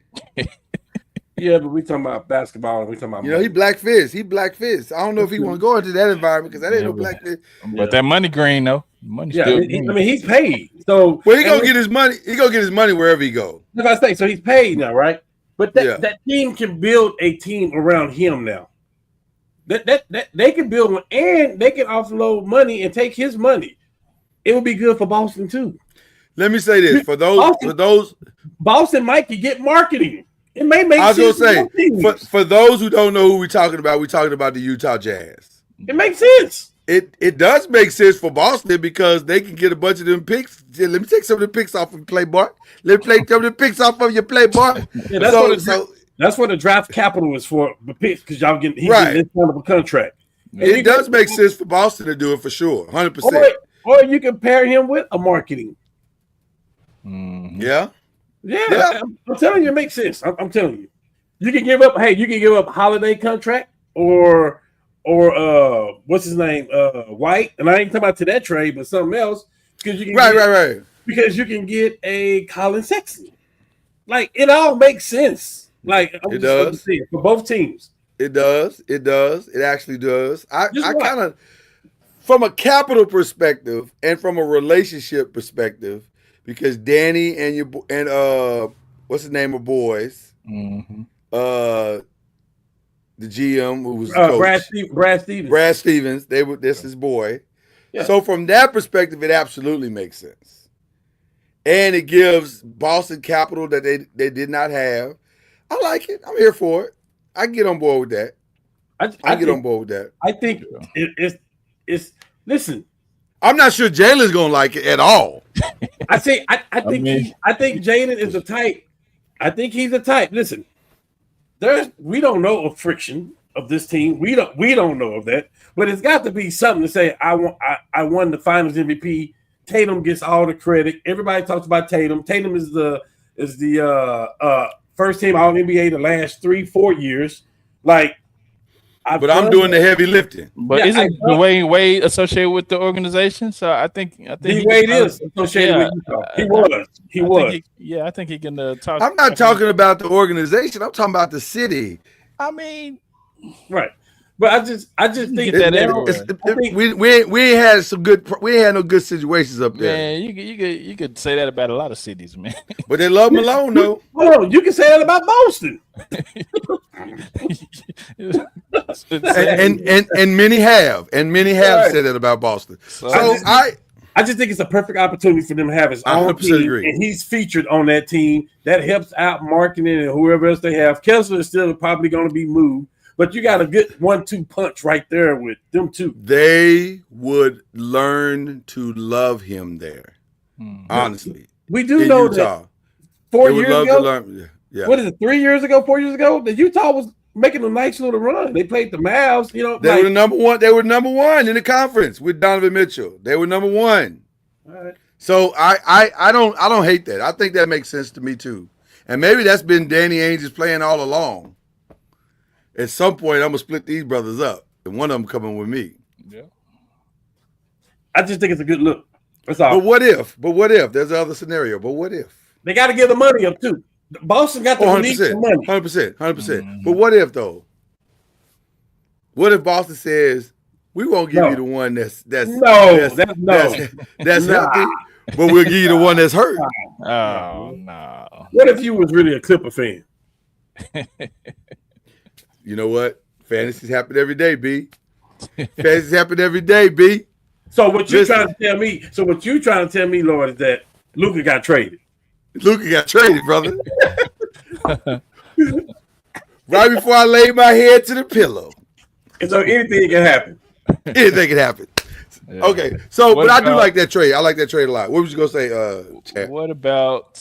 Yeah, but we talking about basketball and we talking about he black fist. He black fist. I don't know if he want to go into that environment because that ain't no black fist. But that money green though. Money still green. I mean, he's paid. So he gonna get his money. He gonna get his money wherever he go. That's what I say. So he's paid now, right? But that team can build a team around him now. That they can build one, and they can offload money and take his money. It would be good for Boston too. Let me say this for those Boston might could get marketing. It may make. I was sense gonna say for those who don't know who we're talking about the Utah Jazz. it makes sense. It does make sense for Boston because they can get a bunch of them picks. Let me take some of the picks off of Playboy. Let me play some of the picks off of your Playboy. Yeah, that's what the draft capital is for the picks because y'all getting getting this kind of a contract. It does make sense for Boston to do it for sure, 100%. Or you can pair him with a marketing. Yeah. I'm telling you, it makes sense. I'm telling you, you can give up. Hey, you can give up Holiday contract or what's his name, White, and I ain't talking about to that trade, but something else because you can right because you can get a Colin Sexton. Like it all makes sense. Like it does for both teams. It does. It actually does. I kind of, from a capital perspective and from a relationship perspective, because Danny and what's the name of boys? Mm-hmm. The GM who was the coach, Brad Stevens. This is his boy. Yeah. So from that perspective, it absolutely makes sense, and it gives Boston capital that they did not have. I like it. I'm here for it. I can get on board with that. I get on board with that. I think it's listen. I'm not sure Jalen's gonna like it at all. I think Jalen is the type. I think he's the type. Listen, we don't know of friction of this team. We don't know of that. But it's got to be something to say. I won the Finals MVP. Tatum gets all the credit. Everybody talks about Tatum. Tatum is the first team All NBA the last 3-4 years. Like, I'm doing the heavy lifting. But isn't Dwayne Wade associated with the organization? So I think Wade is associated with Utah. He was. I think he can talk. I'm not talking about the organization. I'm talking about the city. I mean, right. But I just think that we had some good. We had no good situations up there. Man, you could say that about a lot of cities, man. But they love Malone, though. Hold on, you can say that about Boston. and many have said that about Boston. So I just think it's a perfect opportunity for them to have his own team, agree. And he's featured on that team. That helps out marketing and whoever else they have. Kessler is still probably going to be moved. But you got a good 1-2 punch right there with them two. They would learn to love him there. Honestly, we do know Utah. That 4 years ago. What is it? 3 years ago? 4 years ago, the Utah was making a nice little run. They played the Mavs. They were the number one. They were number one in the conference with Donovan Mitchell. They were number one. All right. So I don't hate that. I think that makes sense to me too. And maybe that's been Danny Ainge's plan all along. At some point, I'm gonna split these brothers up, and one of them coming with me. Yeah, I just think it's a good look. That's all. But what if? There's another scenario. But what if they got to give the money up too? Boston got the need for money. 100%. But what if though? What if Boston says we won't give you the one that's healthy, but we'll give you the one that's hurt? Oh no! What if you was really a Clipper fan? You know what? Fantasies happen every day, B. Fantasies happen every day, B. So what you trying to tell me? So what you trying to tell me, Lord, is that Luka got traded. Luka got traded, brother. Right before I laid my head to the pillow. And so anything can happen. Anything can happen. Yeah. Okay, so but I do like that trade. I like that trade a lot. What was you gonna say, Chad? What about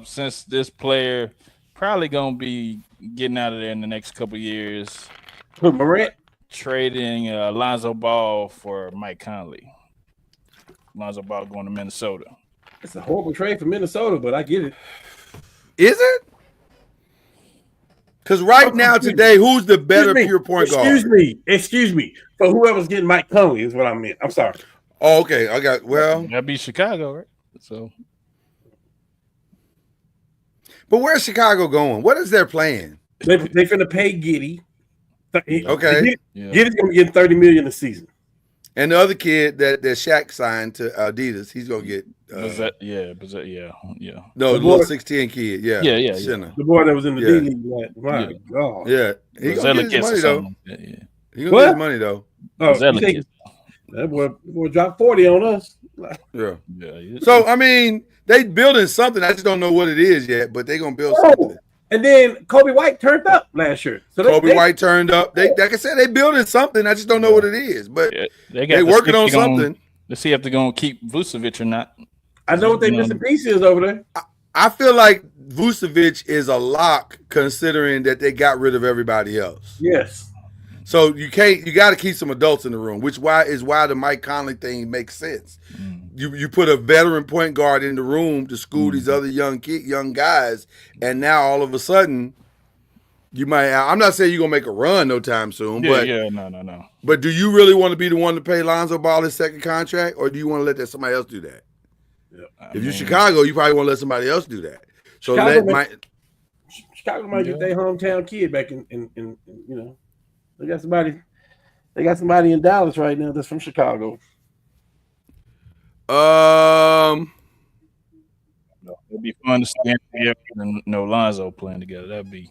since this player probably gonna be getting out of there in the next couple of years? Who, Morant? Trading Lonzo Ball for Mike Conley. Lonzo Ball going to Minnesota. It's a horrible trade for Minnesota, but I get it. Is it? Because now, today, who's the better pure point guard? Excuse me. For whoever's getting Mike Conley is what I meant. I'm sorry. Oh, okay. That'd be Chicago, right? So. But where's Chicago going? What is their plan? They finna pay Giddey. Okay. Giddey's gonna get $30 million a season. And the other kid that Shaq signed to Adidas, he's gonna get. No, the little 6'10" kid. Yeah. The boy that was in the D League. My God. Yeah. He's gonna get his money though. He gonna get his money though. Oh, Zealous. that boy dropped 40 on us. Yeah. Yeah. So I mean, they building something. I just don't know what it is yet, but they gonna build something. And then Kobe White turned up last year. So Kobe White turned up. They like I said, they building something. I just don't know what it is, but they working on something. Let's see if they're gonna keep Vucevic or not. I know what they missing pieces over there. I feel like Vucevic is a lock, considering that they got rid of everybody else. Yes. So you got to keep some adults in the room, which is why the Mike Conley thing makes sense. You put a veteran point guard in the room to school these other young guys, and now all of a sudden you might. I'm not saying you're gonna make a run no time soon, but no. But do you really want to be the one to pay Lonzo Ball his second contract, or do you want to let somebody else do that? If you're Chicago, you probably want to let somebody else do that. So Chicago might get their hometown kid back in you know. They got somebody in Dallas right now that's from Chicago. It'd be fun to see Anthony and Lonzo playing together. That'd be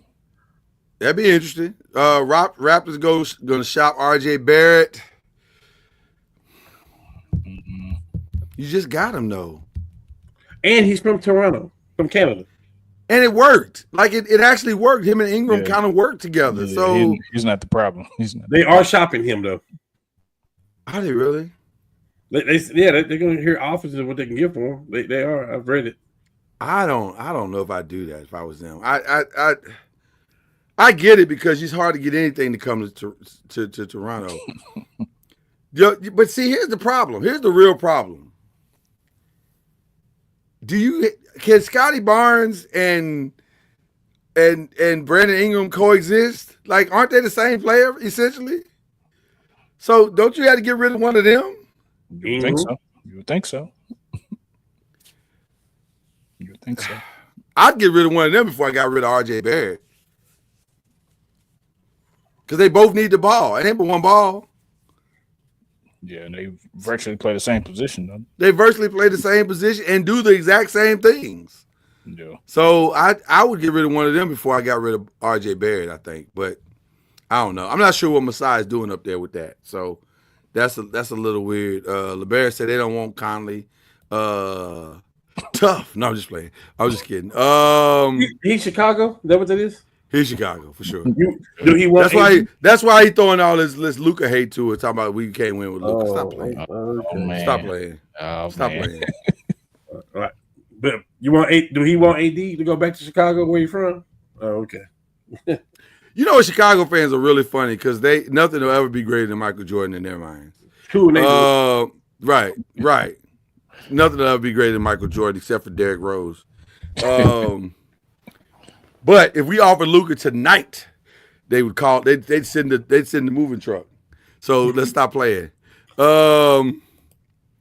interesting. Raptors going to shop RJ Barrett. You just got him though. And he's from Toronto, from Canada. And it worked. Like it actually worked. Him and Ingram kind of worked together. Yeah, so he's not the problem. He's not. They are shopping him though. Are they really? They're going to hear offers of what they can give for him. They are. I've read it. I don't know if I'd do that if I was them. I get it because it's hard to get anything to come to Toronto. But see, here's the problem. Here's the real problem. Can Scotty Barnes and Brandon Ingram coexist? Like, aren't they the same player essentially? So don't you have to get rid of one of them? You would think so. I'd get rid of one of them before I got rid of RJ Barrett. Because they both need the ball. And they but one ball. Yeah, and they virtually play the same position, though. They virtually play the same position and do the exact same things. Yeah. So I would get rid of one of them before I got rid of RJ Barrett, I think. But I don't know. I'm not sure what Masai is doing up there with that. So that's a little weird. LeBaron said they don't want Conley. Tough. No, I'm just playing. I was just kidding. He's Chicago? Is that what that is? He's Chicago for sure. Do he want that's why he throwing all this Luka hate to it, talking about we can't win with Luka. Stop playing. Stop playing. Stop playing. All right. But do he want AD to go back to Chicago where he's from? Oh, okay. You know what, Chicago fans are really funny because nothing will ever be greater than Michael Jordan in their minds. Cool. Right. Nothing will ever be greater than Michael Jordan except for Derrick Rose. But if we offered Luka tonight, they would call. They'd send the moving truck. So let's stop playing. All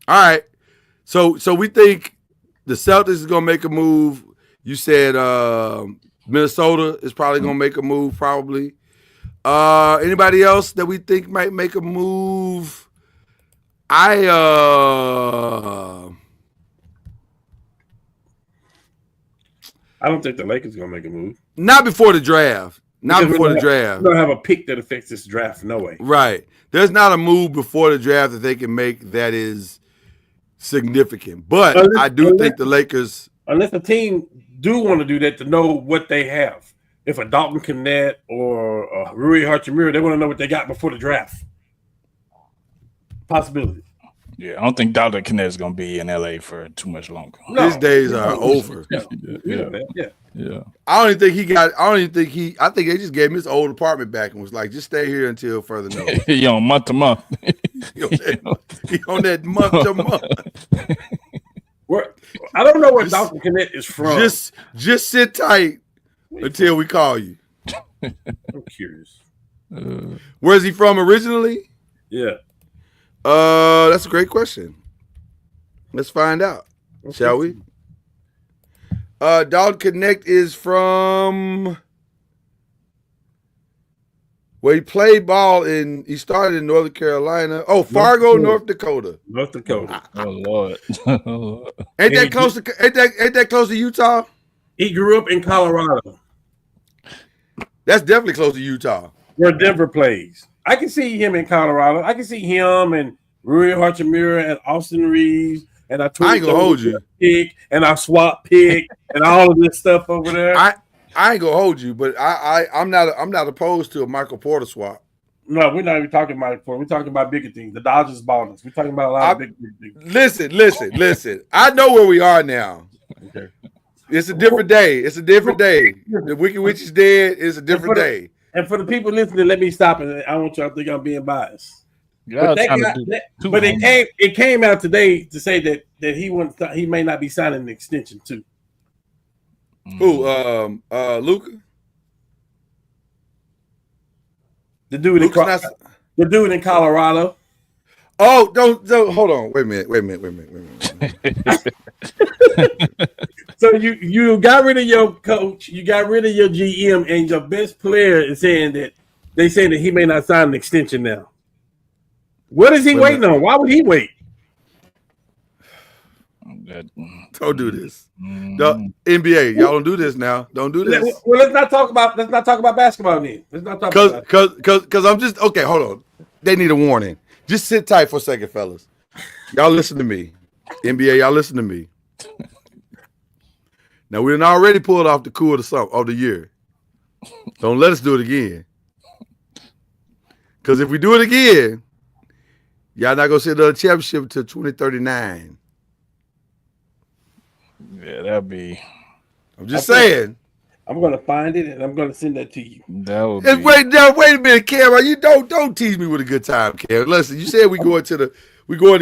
right. So we think the Celtics is gonna make a move. You said Minnesota is probably gonna make a move. Probably. Anybody else that we think might make a move? I don't think the Lakers are gonna make a move. Not before the draft. Not before the draft. We don't have a pick that affects this draft. No way. Right. There's not a move before the draft that they can make that is significant. But I do think the Lakers, unless the team do want to do that to know what they have. If a Dalton Kennett or a Rui Hachimura, they want to know what they got before the draft. Possibility. Yeah, I don't think Dalton Kennett is going to be in LA for too much longer. No. His days are over. Yeah. I think they just gave him his old apartment back and was like, just stay here until further notice. He on month to month. He on that month to month. I don't know where Dalton Kennett is from. Just sit tight until we call you. I'm curious. Where's he from originally? Yeah. That's a great question. Let's find out, shall we? Dalton Connect is from he played ball he started in North Carolina. Oh, Fargo, North Dakota. North Dakota. Oh Lord. Ain't that close to Utah? He grew up in Colorado. That's definitely close to Utah. Where Denver plays. I can see him in Colorado. I can see him and Rui Hachimura and Austin Reeves and I ain't gonna hold you. Pick and our swap pick and all of this stuff over there. I ain't gonna hold you, but I'm not opposed to a Michael Porter swap. No, we're not even talking about it. We're talking about bigger things. The Dodgers ballers. We're talking about a lot of big things. Listen. I know where we are now. Okay. It's a different day. The Wicked Witch is dead. It's a different day. And for the people listening, let me stop it. I want y'all to think I'm being biased. But it came out today to say that he may not be signing an extension too. Who? Luka? The dude in Colorado. Oh, don't hold on. Wait a minute. So you got rid of your coach, you got rid of your GM, and your best player is saying that he may not sign an extension now. What is he waiting on? Why would he wait? Don't do this. The NBA, y'all don't do this now. Don't do this. Well, let's not talk about basketball then. Let's not talk about because I'm just okay. Hold on. They need a warning. Just sit tight for a second, fellas. Y'all listen to me. NBA, y'all listen to me. Now we done already pulled off the coup of the year. Don't let us do it again. Because if we do it again, y'all not gonna see another championship until 2039. Yeah, that'll be. I'm just saying. I'm gonna find it and I'm gonna send that to you. That would be. Wait a minute, Cam. You don't tease me with a good time, Cam. Listen, you said we going to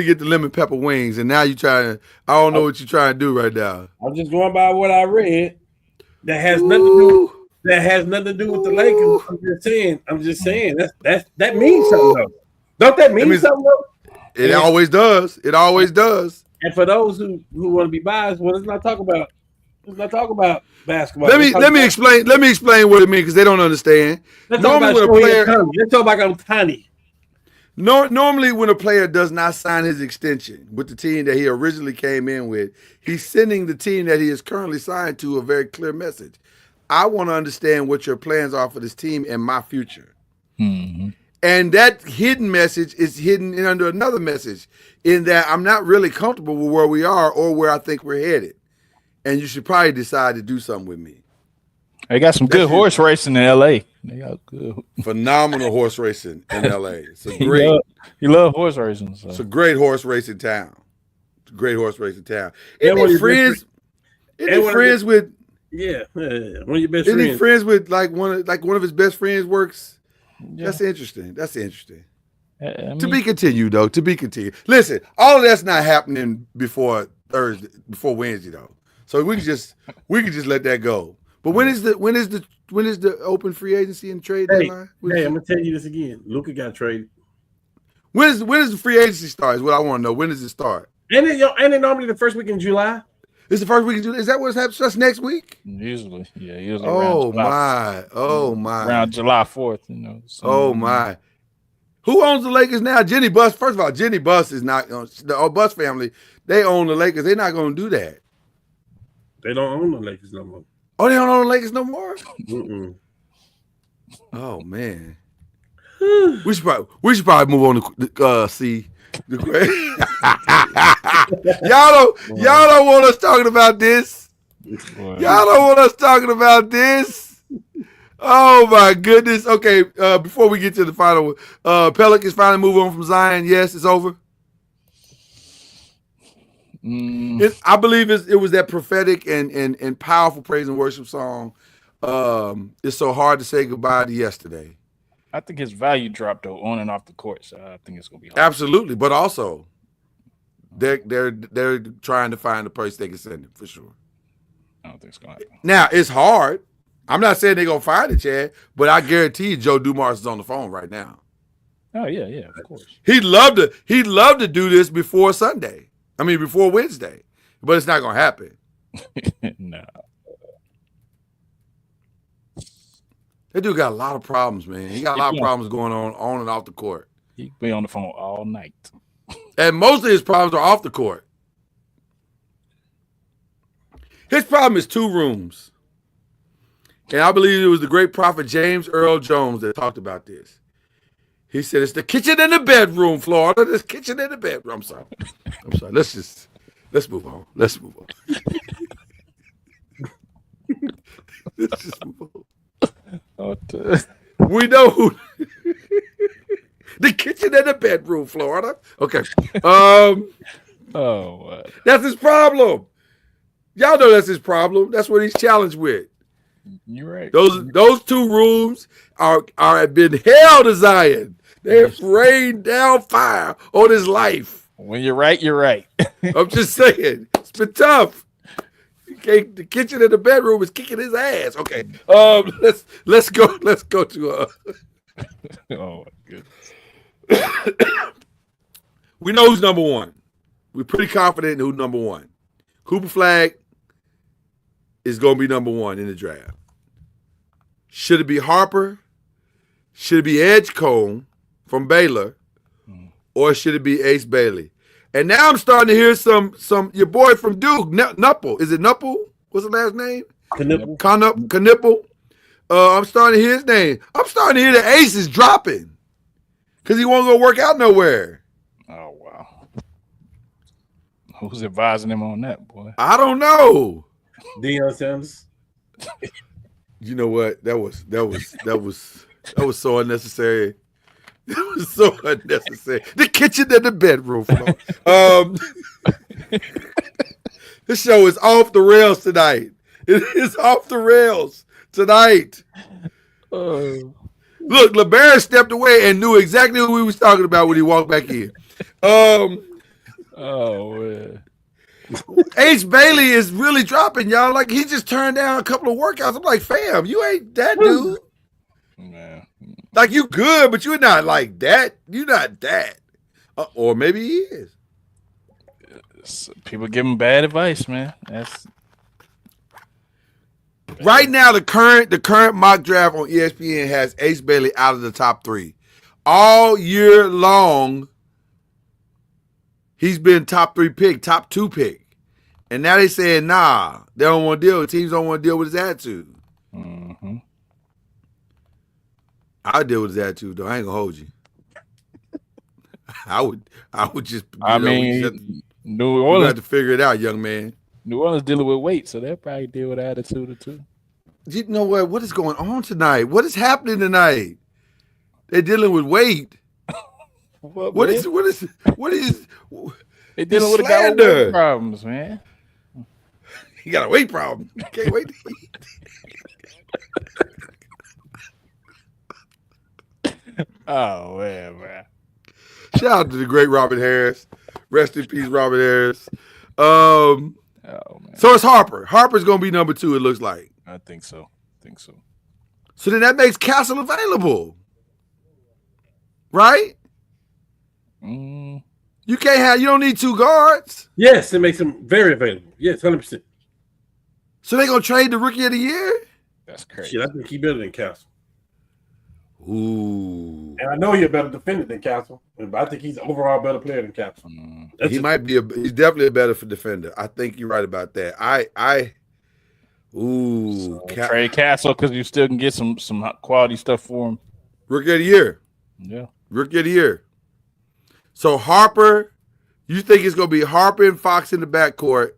get the lemon pepper wings, and now you trying. I don't know what you're trying to do right now. I'm just going by what I read. That has nothing to do with the Lakers. I'm just saying that means something though. Don't that mean something though? It always does. It always does. And for those who want to be biased, well, let's not talk about basketball. Let me explain what it means because they don't understand. Normally when a player does not sign his extension with the team that he originally came in with, he's sending the team that he is currently signed to a very clear message. I want to understand what your plans are for this team and my future. Mm-hmm. And that hidden message is hidden under another message in that I'm not really comfortable with where we are or where I think we're headed. And you should probably decide to do something with me. They got some good horse racing in L.A. They got good, phenomenal horse racing in L.A. It's a great. You love horse racing. So. It's a great horse racing town. It's a great horse racing town. Isn't friends with? Yeah, one of your best friends. Isn't he friends with one of his best friends works? Yeah. That's interesting. To be continued, though. To be continued. Listen, all of that's not happening before Wednesday, though. So we can just let that go. But when is the open free agency and trade deadline? Hey, I'm gonna tell you this again. Luka got traded. When is the free agency start? Is what I want to know. When does it start? And it normally the first week in July. It's the first week in July. Is that what's happening? That's next week? Usually. Oh my! Around July 4th, you know. Oh my! Who owns the Lakers now? Jenny Buss. First of all, Jenny Buss is not the Buss family. They own the Lakers. They're not going to do that. They don't own the Lakers no more. Oh, they don't own the Lakers no more? Mm-mm. Oh man. we should probably move on to see. Y'all don't want us talking about this. Y'all don't want us talking about this. Oh my goodness. Okay, before we get to the final, Pelicans finally move on from Zion. Yes, it's over. I believe it was that prophetic and powerful praise and worship song. It's so hard to say goodbye to yesterday. I think his value dropped though on and off the court, so I think it's gonna be hard. Absolutely, but also they're trying to find a place they can send him for sure. I don't think it's gonna happen. Now it's hard. I'm not saying they're gonna find it, Chad, but I guarantee you Joe Dumars is on the phone right now. Oh yeah, of course. He'd love to do this before Sunday. Before Wednesday, but it's not gonna happen. No. That dude got a lot of problems, man. He got a lot of problems going on and off the court. He be on the phone all night. And most of his problems are off the court. His problem is two rooms. And I believe it was the great prophet James Earl Jones that talked about this. He said it's the kitchen and the bedroom, Florida. This kitchen and the bedroom. I'm sorry. Let's move on. Let's just move on. We know who the kitchen and the bedroom, Florida. Okay. That's his problem. Y'all know that's his problem. That's what he's challenged with. You're right. Those two rooms have been hell to Zion. They have rained down fire on his life. When you're right, you're right. I'm just saying, it's been tough. The kitchen and the bedroom is kicking his ass. Okay, let's go. Let's go to. Oh my goodness. We know who's number one. We're pretty confident in who's number one. Cooper Flag is going to be number one in the draft. Should it be Harper? Should it be Edgecombe from Baylor? Or should it be Ace Bailey? And now I'm starting to hear some your boy from Duke, Knuppel. Is it Knuppel? What's the last name? Knipple. I'm starting to hear his name. I'm starting to hear the Ace is dropping because he won't go work out nowhere. Oh, wow. Who's advising him on that, boy? I don't know. Deion Sanders. You know what? That was so unnecessary. That was so unnecessary. The kitchen and the bedroom. This show is off the rails tonight. It is off the rails tonight. Look, LeBaron stepped away and knew exactly who we was talking about when he walked back in. Oh man. Ace Bailey is really dropping, y'all. Like, he just turned down a couple of workouts. I'm like, fam, you ain't that dude. Man. Like, you good, but you're not like that. You're not that. Or maybe he is. People give him bad advice, man. That's right now. The current mock draft on ESPN has Ace Bailey out of the top 3. All year long, he's been top 3 pick, top 2 pick. And now they saying, nah, they don't want to deal with teams don't want to deal with his attitude. mm-hmm. I'll deal with his attitude, though. I ain't gonna hold you. I would just. New You Orleans have to figure it out, young man. New Orleans dealing with weight, so they'll probably deal with attitude too. You know what? What is going on tonight? What is happening tonight? They're dealing with weight. What is? They dealing with a guy with weight problems, man. He got a weight problem. Can't wait to eat. Oh man. Shout out to the great Robert Harris. Rest in peace, Robert Harris. Oh man. So it's Harper. Harper's gonna be number 2, it looks like. I think so. So then that makes Castle available. Right? You don't need 2 guards. Yes, it makes him very available. Yes, 100%. So they gonna trade the rookie of the year? That's crazy. Shit, I think he better than Castle. Ooh. And I know he's a better defender than Castle, but I think he's an overall better player than Castle. He's definitely a better defender. I think you're right about that. Trade Castle because you still can get some quality stuff for him. Rookie of the year. Yeah. Rookie of the year. So Harper, you think it's gonna be Harper and Fox in the backcourt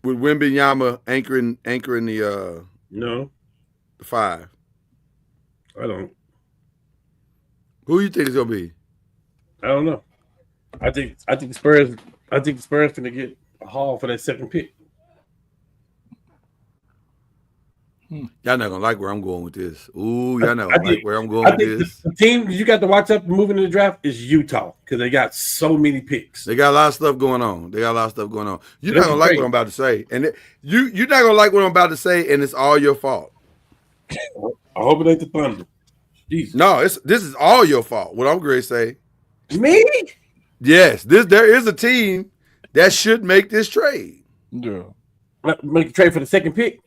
with Wembanyama anchoring the No, the 5. I don't. Who you think it's gonna be? I don't know. I think the Spurs gonna get a haul for that 2nd pick. Y'all not gonna like where I'm going with this. Ooh, y'all not gonna like where I'm going with this. The team you got to watch up moving in the draft is Utah because they got so many picks. They got a lot of stuff going on. You're not gonna like what I'm about to say, and you're not gonna like what I'm about to say, and it's all your fault. I hope it ain't the Thunder. Jesus. No, this is all your fault. What I'm going to say. Me? Yes, there is a team that should make this trade. Yeah. Make a trade for the 2nd pick.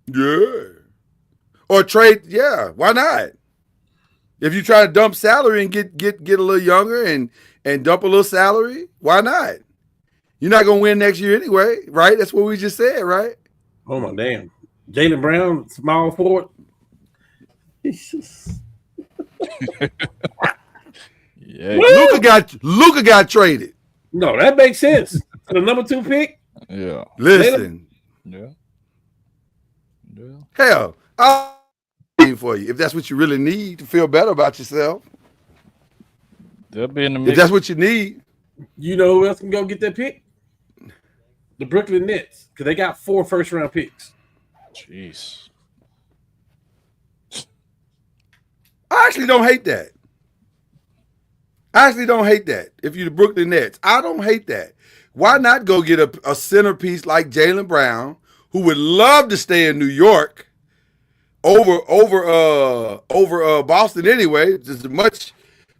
Yeah. Or trade, yeah, why not? If you try to dump salary and get a little younger and dump a little salary, why not? You're not gonna win next year anyway, right? That's what we just said, right? Oh my damn. Jaylen Brown, small forward. Yeah. Luka got traded. No, that makes sense. The number 2 pick. Yeah. Listen, Yeah. Yeah. hell, I'll for you if that's what you really need to feel better about yourself. They'll be in the If mix. that's what you need, You know who else can go get that pick? The Brooklyn Nets, because they got 4 first-round picks. Jeez. I actually don't hate that. If you're the Brooklyn Nets, I don't hate that. Why not go get a centerpiece like Jaylen Brown, who would love to stay in New York over Boston anyway? It's a much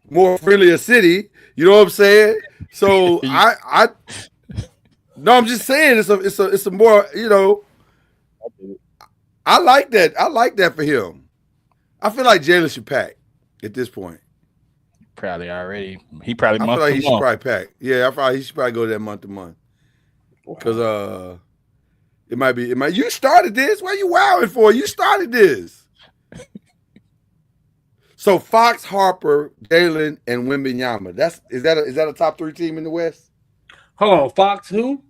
more friendlier city. You know what I'm saying? So I'm just saying it's a more, you know. I like that. I like that for him. I feel like Jalen should pack at this point. Probably already. He probably I month feel like to he should month. probably pack. Yeah, I feel like he should probably go that month to month. Because it might you started this. What are you wowing for? You started this. So Fox, Harper, Jalen, and Wembanyama. Is that a top 3 team in the West? Hold on, Fox who?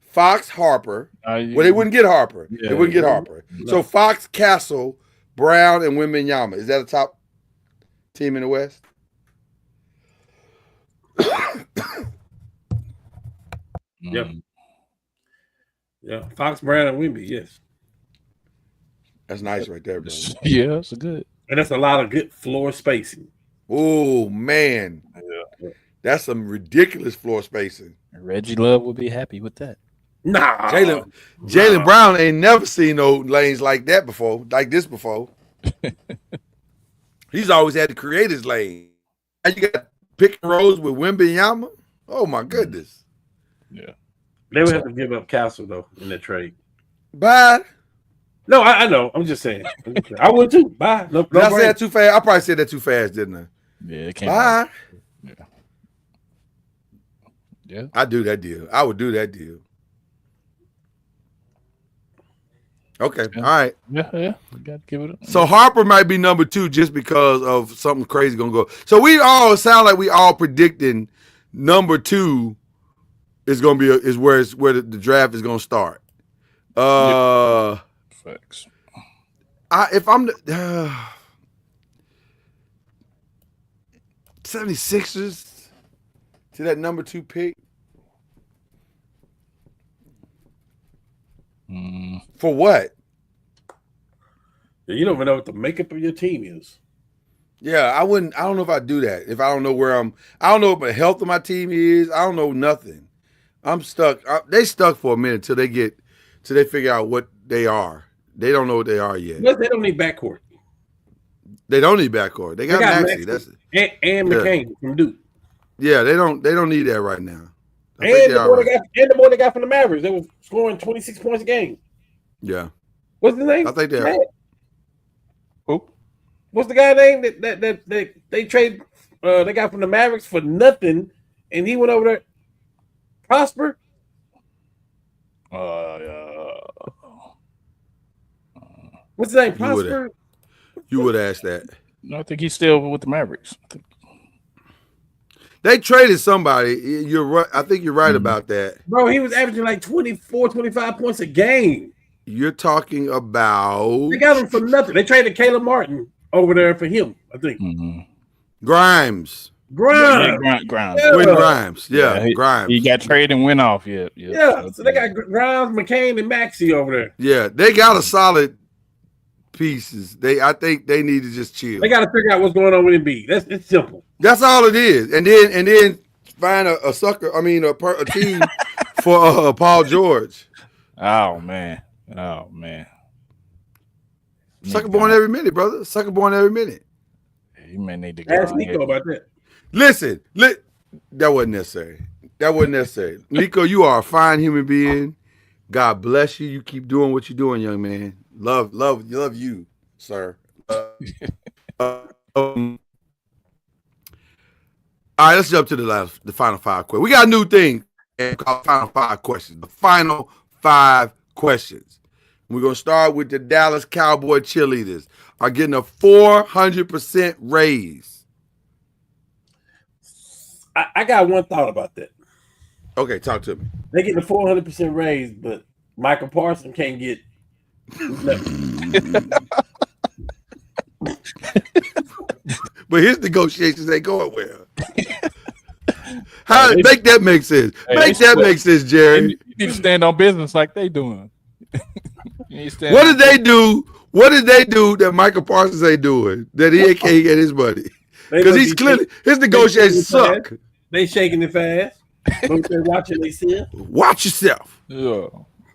Fox, Harper. Well, they wouldn't get Harper. Yeah. They wouldn't get Harper. No. So Fox, Castle, Brown, and Wembanyama. Is that a top team in the West? Yep. Yeah, Fox, Brown, and Wemby, yes. That's nice right there, bro. Yeah, that's a good. And that's a lot of good floor spacing. Oh, man. Yeah. That's some ridiculous floor spacing. Reggie Love would be happy with that. Nah. Jaylen Brown ain't never seen no lanes like that before, like this before. He's always had to create his lane. And you got pick and rolls with Wembanyama. Oh, my goodness. Yeah. They would have to give up Castle, though, in that trade. Bye. No, I know. I'm just saying. I would too. Bye. No, Did I say that too fast? I probably said that too fast, didn't I? Yeah, it can't. Bye. Yeah. Yeah. I do that deal. I would do that deal. Okay. Yeah. All right. Yeah. We got to give it up. So Harper might be number 2 just because of something crazy gonna go. So we all sound like we all predicting number 2 is gonna be where the draft is gonna start. Facts. If I'm the 76ers to that number 2 pick. For what? You don't even know what the makeup of your team is. Yeah, I wouldn't. I don't know if I'd do that. If I don't know where I don't know what the health of my team is. I don't know nothing. I'm stuck. They stuck for a minute till they figure out what they are. They don't know what they are yet. But they don't need backcourt. They don't need backcourt. They got Maxey. That's and McCain from Duke. Yeah, they don't need that right now. And the boy they got from the Mavericks. They were scoring 26 points a game. Yeah. What's the name? I think they're. Who? What's the guy name that they trade? They got from the Mavericks for nothing, and he went over there. Prosper. What's his name? Prosper. You would ask that. No, I think he's still with the Mavericks. They traded somebody. You're right. I think you're right about that. Bro, he was averaging like 24, 25 points a game. You're talking about. They got him for nothing. They traded Caleb Martin over there for him, I think. Grimes. Grimes. Yeah. Quinn Grimes. Yeah, Grimes. He got traded and went off. Yeah. So they got Grimes, McCain, and Maxey over there. Yeah, they got a solid pieces. I think they need to just chill. They got to figure out what's going on with Embiid. It's simple. That's all it is. And then find a sucker. I mean, a team for Paul George. Oh man. Sucker born every minute, brother. Sucker born every minute. You may need to go. Ask Nico about that. Listen, that wasn't necessary. Nico, you are a fine human being. God bless you. You keep doing what you're doing, young man. Love you, sir. All right, let's jump to the final 5 questions. We got a new thing called Final 5 Questions. The final 5 questions. We're going to start with the Dallas Cowboy cheerleaders. Are getting a 400% raise. I got one thought about that. Okay, talk to me. They get the 400% raise, but Michael Parsons can't get nothing. But his negotiations ain't going well. Make that make sense? Make that make sense, Jerry. You need to stand on business like they doing. What did they do? What did they do that Michael Parsons ain't doing that he can't get his money? Because he's clearly his negotiations suck. They shaking it fast. But they're watching themselves. Watch yourself. Yeah.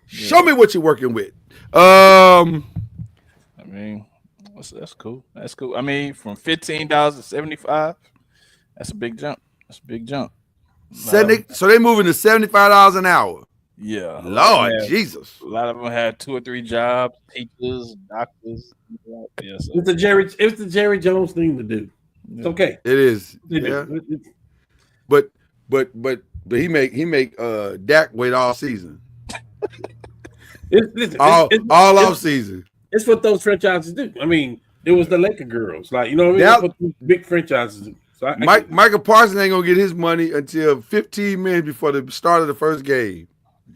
Show me what you're working with. I mean, that's cool. That's cool. I mean, from $15 to $75, that's a big jump. That's a big jump. So they moving to $75 an hour. Yeah. Lord Jesus. A lot of them had 2 or 3 jobs, teachers, doctors. Yeah, so. It's the Jerry Jones thing to do. It's okay. It is. Yeah. But he make Dak wait all season. All off season. It's what those franchises do. I mean, it was the Laker girls, like, you know what I mean? What big franchises do. So Michael Parsons ain't gonna get his money until 15 minutes before the start of the first game.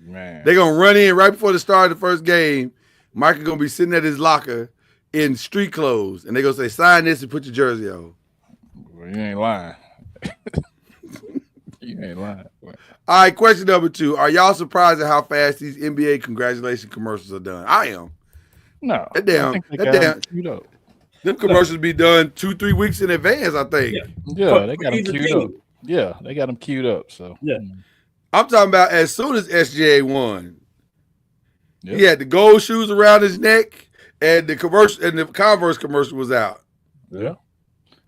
Man, they're gonna run in right before the start of the first game. Michael gonna be sitting at his locker in street clothes, and they gonna say, "Sign this and put your jersey on." Well, you ain't lying. You ain't lying. All right, question number 2. Are y'all surprised at how fast these NBA congratulations commercials are done? I am. No. That damn. Them commercials be done 2-3 weeks in advance, I think. Yeah, they got them queued up. Yeah, they got them queued up. So yeah. I'm talking about as soon as SGA won. Yep. He had the gold shoes around his neck, and the commercial and the Converse commercial was out. Yeah.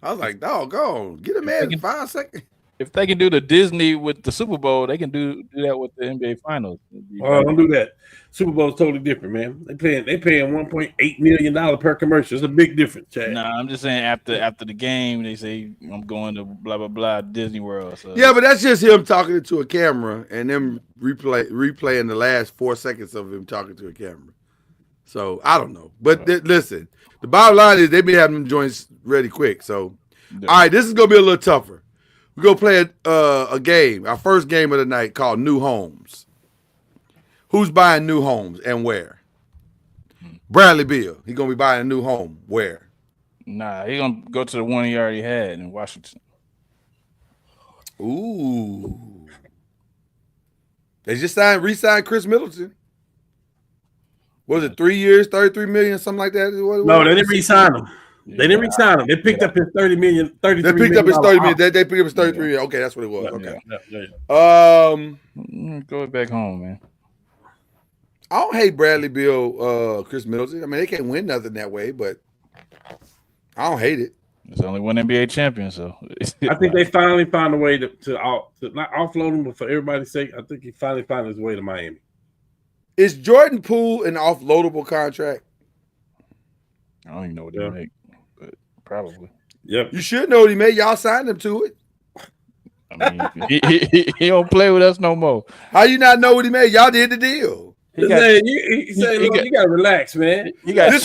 I was like, doggone, get a man in 5 seconds. If they can do the Disney with the Super Bowl, they can do that with the NBA Finals. Oh, don't do that. Super Bowl is totally different, man. They paying $1.8 million per commercial. It's a big difference, Chad. Nah, I'm just saying after the game, they say I'm going to blah blah blah Disney World. So. Yeah, but that's just him talking to a camera and them replaying the last 4 seconds of him talking to a camera. So I don't know, but listen, the bottom line is they be having them joints ready quick. So all right, this is gonna be a little tougher. We're going to play a game, our first game of the night called New Homes. Who's buying new homes and where? Bradley Beal. He's going to be buying a new home. Where? Nah, he's going to go to the one he already had in Washington. Ooh. They just re-signed Chris Middleton. What was it, 3 years, $33 million, something like that? No, they didn't re-sign him. They didn't resign him. They picked up his $33 million. They picked up his $30 million. They picked up his $33 million. Okay, that's what it was. Okay. Go back home, man. I don't hate Bradley Beal, Chris Middleton. I mean, they can't win nothing that way, but I don't hate it. It's only one NBA champion, so I think they finally found a way to not offload him, but for everybody's sake, I think he finally found his way to Miami. Is Jordan Poole an offloadable contract? I don't even know what they make. Probably. Yep. You should know what he made. Y'all signed him to it. I mean, he don't play with us no more. How you not know what he made? Y'all did the deal. You gotta relax, man. He got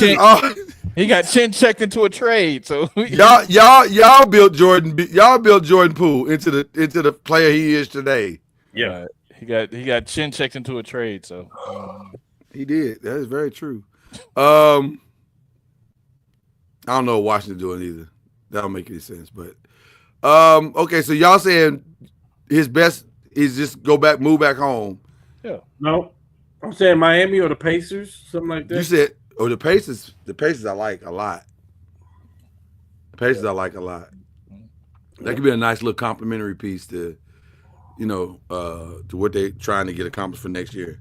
chin checked into a trade. So y'all built Jordan. Y'all built Jordan Poole into the player he is today. Yeah. He got chin checked into a trade. So he did. That is very true. I don't know what Washington doing either. That don't make any sense. But okay, so y'all saying his best is just move back home. Yeah. No. I'm saying Miami or the Pacers, something like that. You said the Pacers I like a lot. I like a lot. That could be a nice little complimentary piece to what they're trying to get accomplished for next year.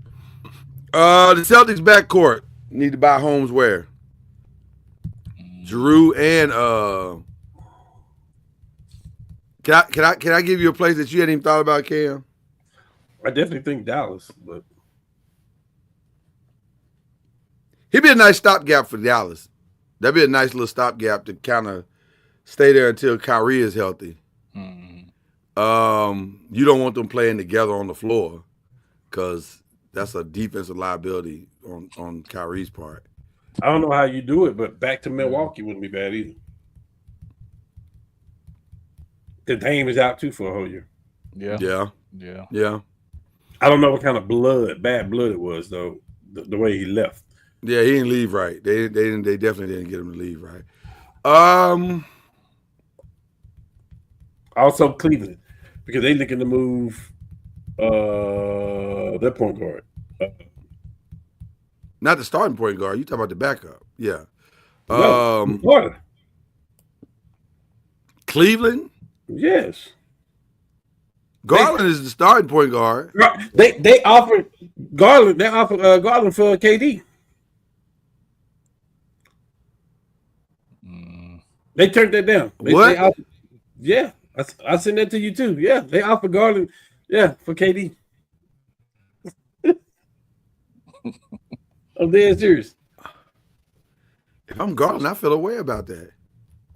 The Celtics backcourt need to buy homes where? Drew and can I give you a place that you hadn't even thought about, Cam? I definitely think Dallas, but he'd be a nice stopgap for Dallas. That'd be a nice little stopgap to kind of stay there until Kyrie is healthy. Mm-hmm. You don't want them playing together on the floor because a defensive liability on Kyrie's part. I don't know how you do it, but back to Milwaukee wouldn't be bad either. The Dame is out too for a whole year. Yeah. I don't know what kind of bad blood it was though. The way he left. Yeah, he didn't leave right. They definitely didn't get him to leave right. Also Cleveland, because they looking to move their point guard. Not the starting point guard. You talking about the backup? Yeah. No, Florida. Cleveland. Yes. Garland is the starting point guard. They offered Garland. They offered Garland for KD. They turned that down. What? Yeah, I sent that to you too. Yeah, they offered Garland. Yeah, for KD. I'm dead serious. If I'm Garland, I feel a way about that.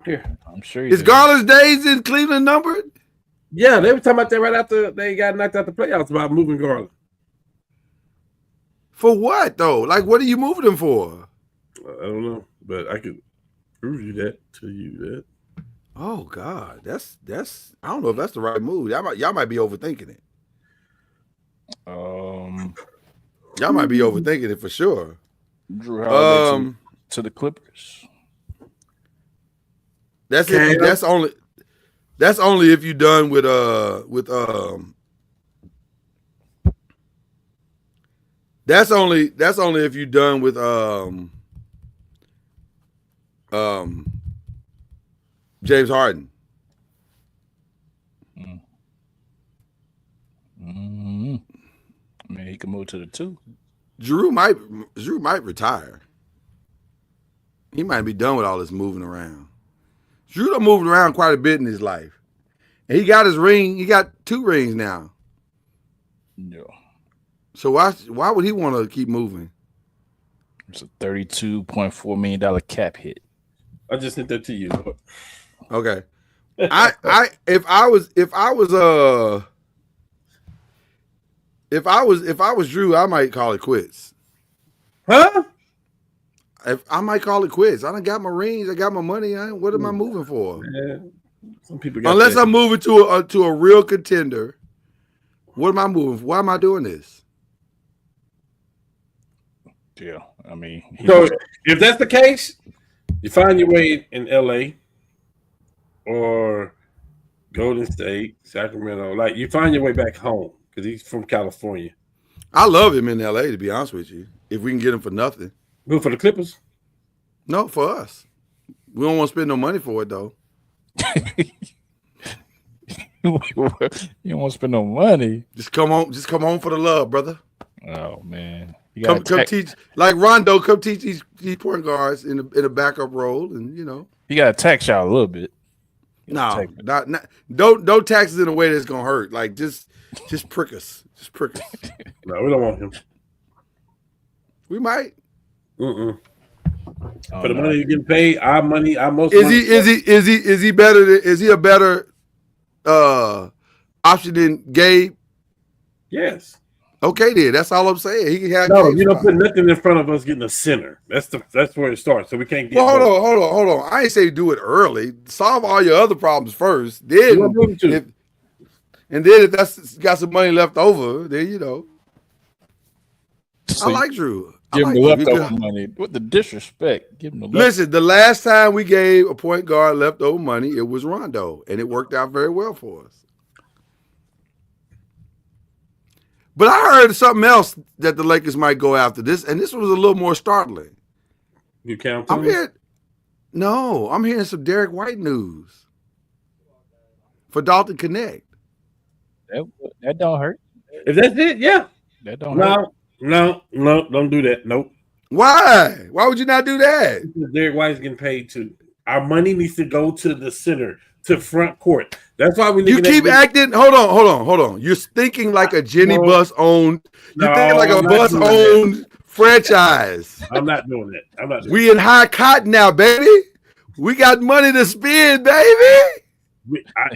Here, I'm sure. Is Garland's days in Cleveland numbered? Yeah, they were talking about that right after they got knocked out the playoffs about moving Garland. For what though? Like, what are you moving him for? I don't know, but I could prove you that to you that. Oh God, that's. I don't know if that's the right move. Y'all might be overthinking it. Y'all might be overthinking it for sure. Drew Holiday to the Clippers. That's it. That's only if you're done with That's only if you're done with James Harden. Mm-hmm. I mean, he can move to the 2. Drew might retire. He might be done with all this moving around. Drew done moved around quite a bit in his life. And he got his ring. He got 2 rings now. Yeah. So why would he want to keep moving? It's a $32.4 million cap hit. I just sent that to you. Okay. If I was Drew, I might call it quits. Huh? I might call it quits. I done got my rings. I got my money. What am I moving for? Yeah. Some people got Unless that. I'm moving to a real contender. What am I moving for? Why am I doing this? Yeah, I mean. So if that's the case, you find your way in LA or Golden State, Sacramento. Like you find your way back home because he's from California. I love him in LA, to be honest with you. If we can get him for nothing. Good for the Clippers? No, for us. We don't want to spend no money for it though. You don't want to spend no money. Just come home for the love, brother. Oh man. Come teach like Rondo, come teach these point guards in a backup role, and you know. You gotta tax y'all a little bit. No, not don't tax us in a way that's gonna hurt. Like just prick us. Just prick us. No, we don't want him. We might. For the money you're getting paid, our money, our most. Is he better? Is he a better option than Gabe? Yes. Okay, then that's all I'm saying. He can have. No, Gabe's you don't spot. put nothing in front of us getting a center. That's where it starts. So we can't get. Well, hold on. I ain't say do it early. Solve all your other problems first. Then, if that's got some money left over, then you know. So I like Drew. Give him the leftover money. What the disrespect? Give him the Listen, the last time we gave a point guard leftover money, it was Rondo, and it worked out very well for us. But I heard something else that the Lakers might go after this, and this was a little more startling. You count? I'm hearing some Derek White news for Dalton Connect. That don't hurt. If that's it, yeah. That don't hurt. No, don't do that. Nope. Why? Why would you not do that? Derek White's getting paid too. Our money needs to go to the center, to front court. That's why we need. You keep acting. Hold on. You're thinking like a Jenny Bus owned. You're thinking like a Bus owned franchise. I'm not doing that. I'm not. We in high cotton now, baby. We got money to spend, baby. I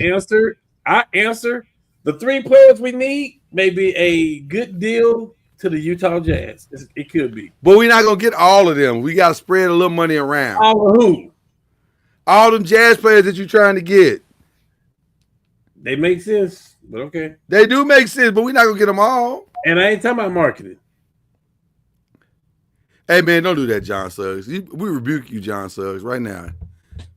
answer. The 3 players we need may be a good deal to the Utah Jazz. It could be. But we're not gonna get all of them. We gotta spread a little money around. All of who? All them Jazz players that you're trying to get. They make sense, but okay. They do make sense, but we're not gonna get them all. And I ain't talking about marketing. Hey man, don't do that, John Suggs. We rebuke you, John Suggs, right now.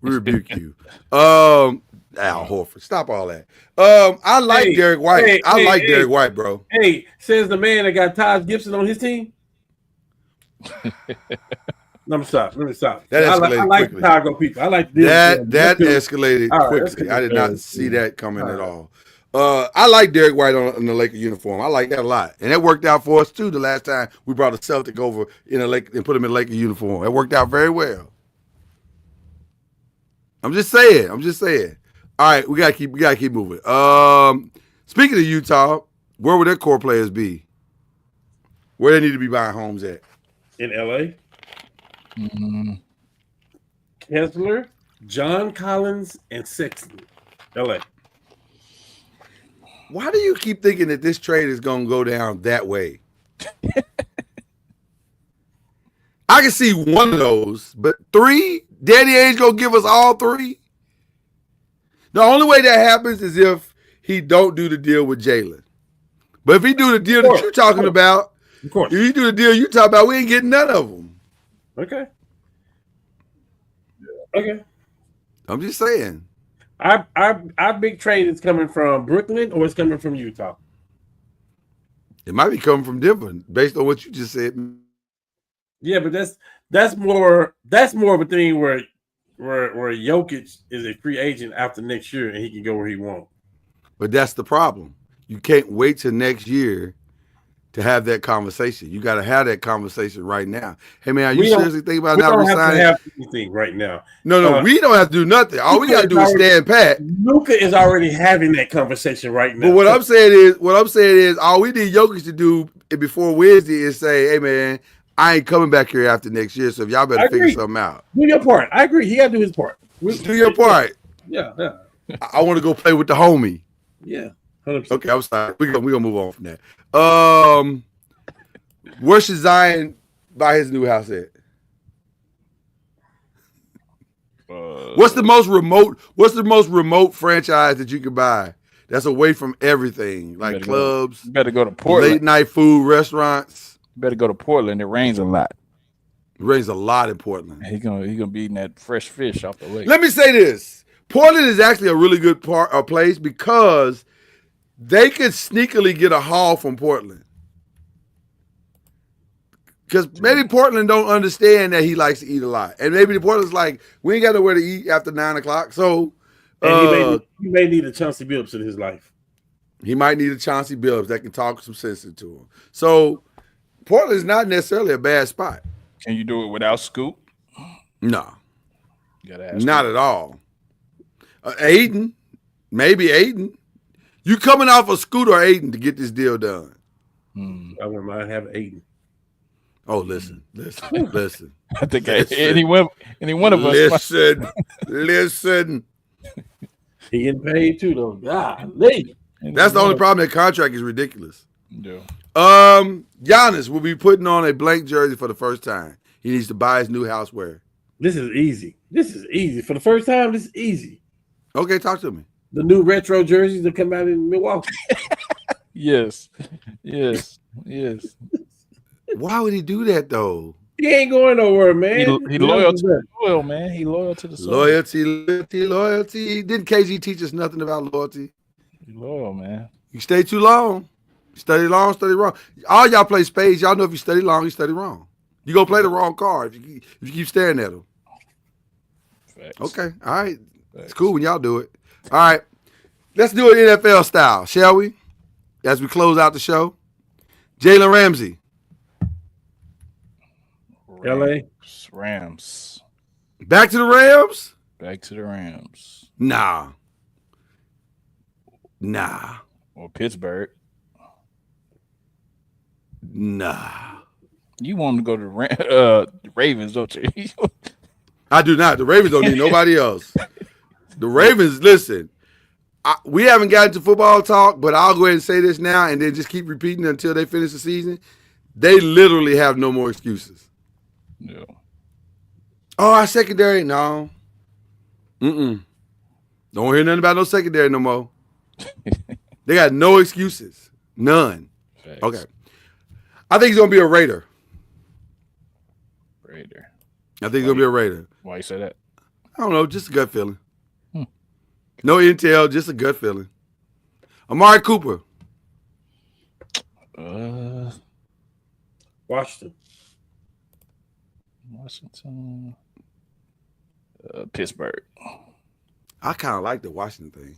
We rebuke you. Al Horford, stop all that. I like Derek White. I like Derek White, bro. Hey, says the man that got Taj Gibson on his team. Let me stop. That escalated I like quickly. Chicago people. I like that escalated quickly. I did not see that coming at all. I like Derek White on the Laker uniform. I like that a lot, and that worked out for us too. The last time we brought a Celtic over in a Lake and put him in a Laker uniform, it worked out very well. I'm just saying. All right, we gotta keep moving. Speaking of Utah, where would their core players be? Where they need to be buying homes at? In LA. Kessler, John Collins, and Sexton. LA. Why do you keep thinking that this trade is gonna go down that way? I can see one of those, but three? Danny Ainge gonna give us all three? The only way that happens is if he don't do the deal with Jalen. But if he do the deal that you're talking about, of course. If you do the deal you talking about, we ain't getting none of them. Okay. Okay. I'm just saying. Our big trade is coming from Brooklyn or it's coming from Utah. It might be coming from Denver, based on what you just said. Yeah, but that's more of a thing where Jokic is a free agent after next year and he can go where he wants. But that's the problem. You can't wait till next year to have that conversation. You got to have that conversation right now. Hey man, are you seriously thinking about not resigning? We don't have to have anything right now. No, we don't have to do nothing. All we got to do is stand pat. Luka is already having that conversation right now. But what I'm saying is, all we need Jokic to do before Wednesday is say, "Hey man, I ain't coming back here after next year. So if y'all better figure something out. Do your part. I agree. He got to do his part. Do your part. Yeah. I want to go play with the homie. Yeah. 100%. Okay, I'm sorry. We're gonna move on from that. Where should Zion buy his new house at? What's the most remote franchise that you could buy that's away from everything, like clubs? You better go to Portland. Late night food restaurants. You better go to Portland. It rains a lot. It rains a lot in Portland. He gonna be eating that fresh fish off the lake. Let me say this: Portland is actually a really good place because they could sneakily get a haul from Portland. Because maybe Portland don't understand that he likes to eat a lot. And maybe Portland's like, we ain't got nowhere to eat after 9 o'clock. So he may need a Chauncey Billups in his life. He might need a Chauncey Billups that can talk some sense into him. So Portland's not necessarily a bad spot. Can you do it without Scoop? No. You gotta ask not at all. Aiden. Maybe Aiden. You coming off of Scoot or Aiden to get this deal done? I wouldn't mind having Aiden. Oh, listen. I think any one of us. Listen. He getting paid too, though. Golly. That's the only problem. That contract is ridiculous. Yeah. Giannis will be putting on a blank jersey for the first time. He needs to buy his new house where? This is easy. For the first time, this is easy. Okay, talk to me. The new retro jerseys that come out in Milwaukee. Yes. Why would he do that though? He ain't going nowhere, man. He loyal man. He loyal to the soul. Loyalty. Didn't KG teach us nothing about loyalty? He loyal, man. You stay too long. Study long, study wrong. All y'all play spades. Y'all know if you study long, you study wrong. You gonna play the wrong card if you keep staring at them. Facts. Okay, all right. Facts. It's cool when y'all do it. All right, let's do it NFL style, shall we? As we close out the show, Jalen Ramsey. Rams. Back to the Rams? Back to the Rams. Nah. Or Pittsburgh. Nah. You want him to go to the Ravens, don't you? I do not. The Ravens don't need nobody else. The Ravens, listen, we haven't gotten to football talk, but I'll go ahead and say this now and then just keep repeating it until they finish the season. They literally have no more excuses. Yeah. Oh, our secondary? No. Don't hear nothing about no secondary no more. They got no excuses. None. Facts. Okay. I think he's going to be a Raider. Raider. I think he's going to be a Raider. Why you say that? I don't know. Just a gut feeling. No intel, just a gut feeling. Amari Cooper. Washington. Pittsburgh. I kind of like the Washington thing.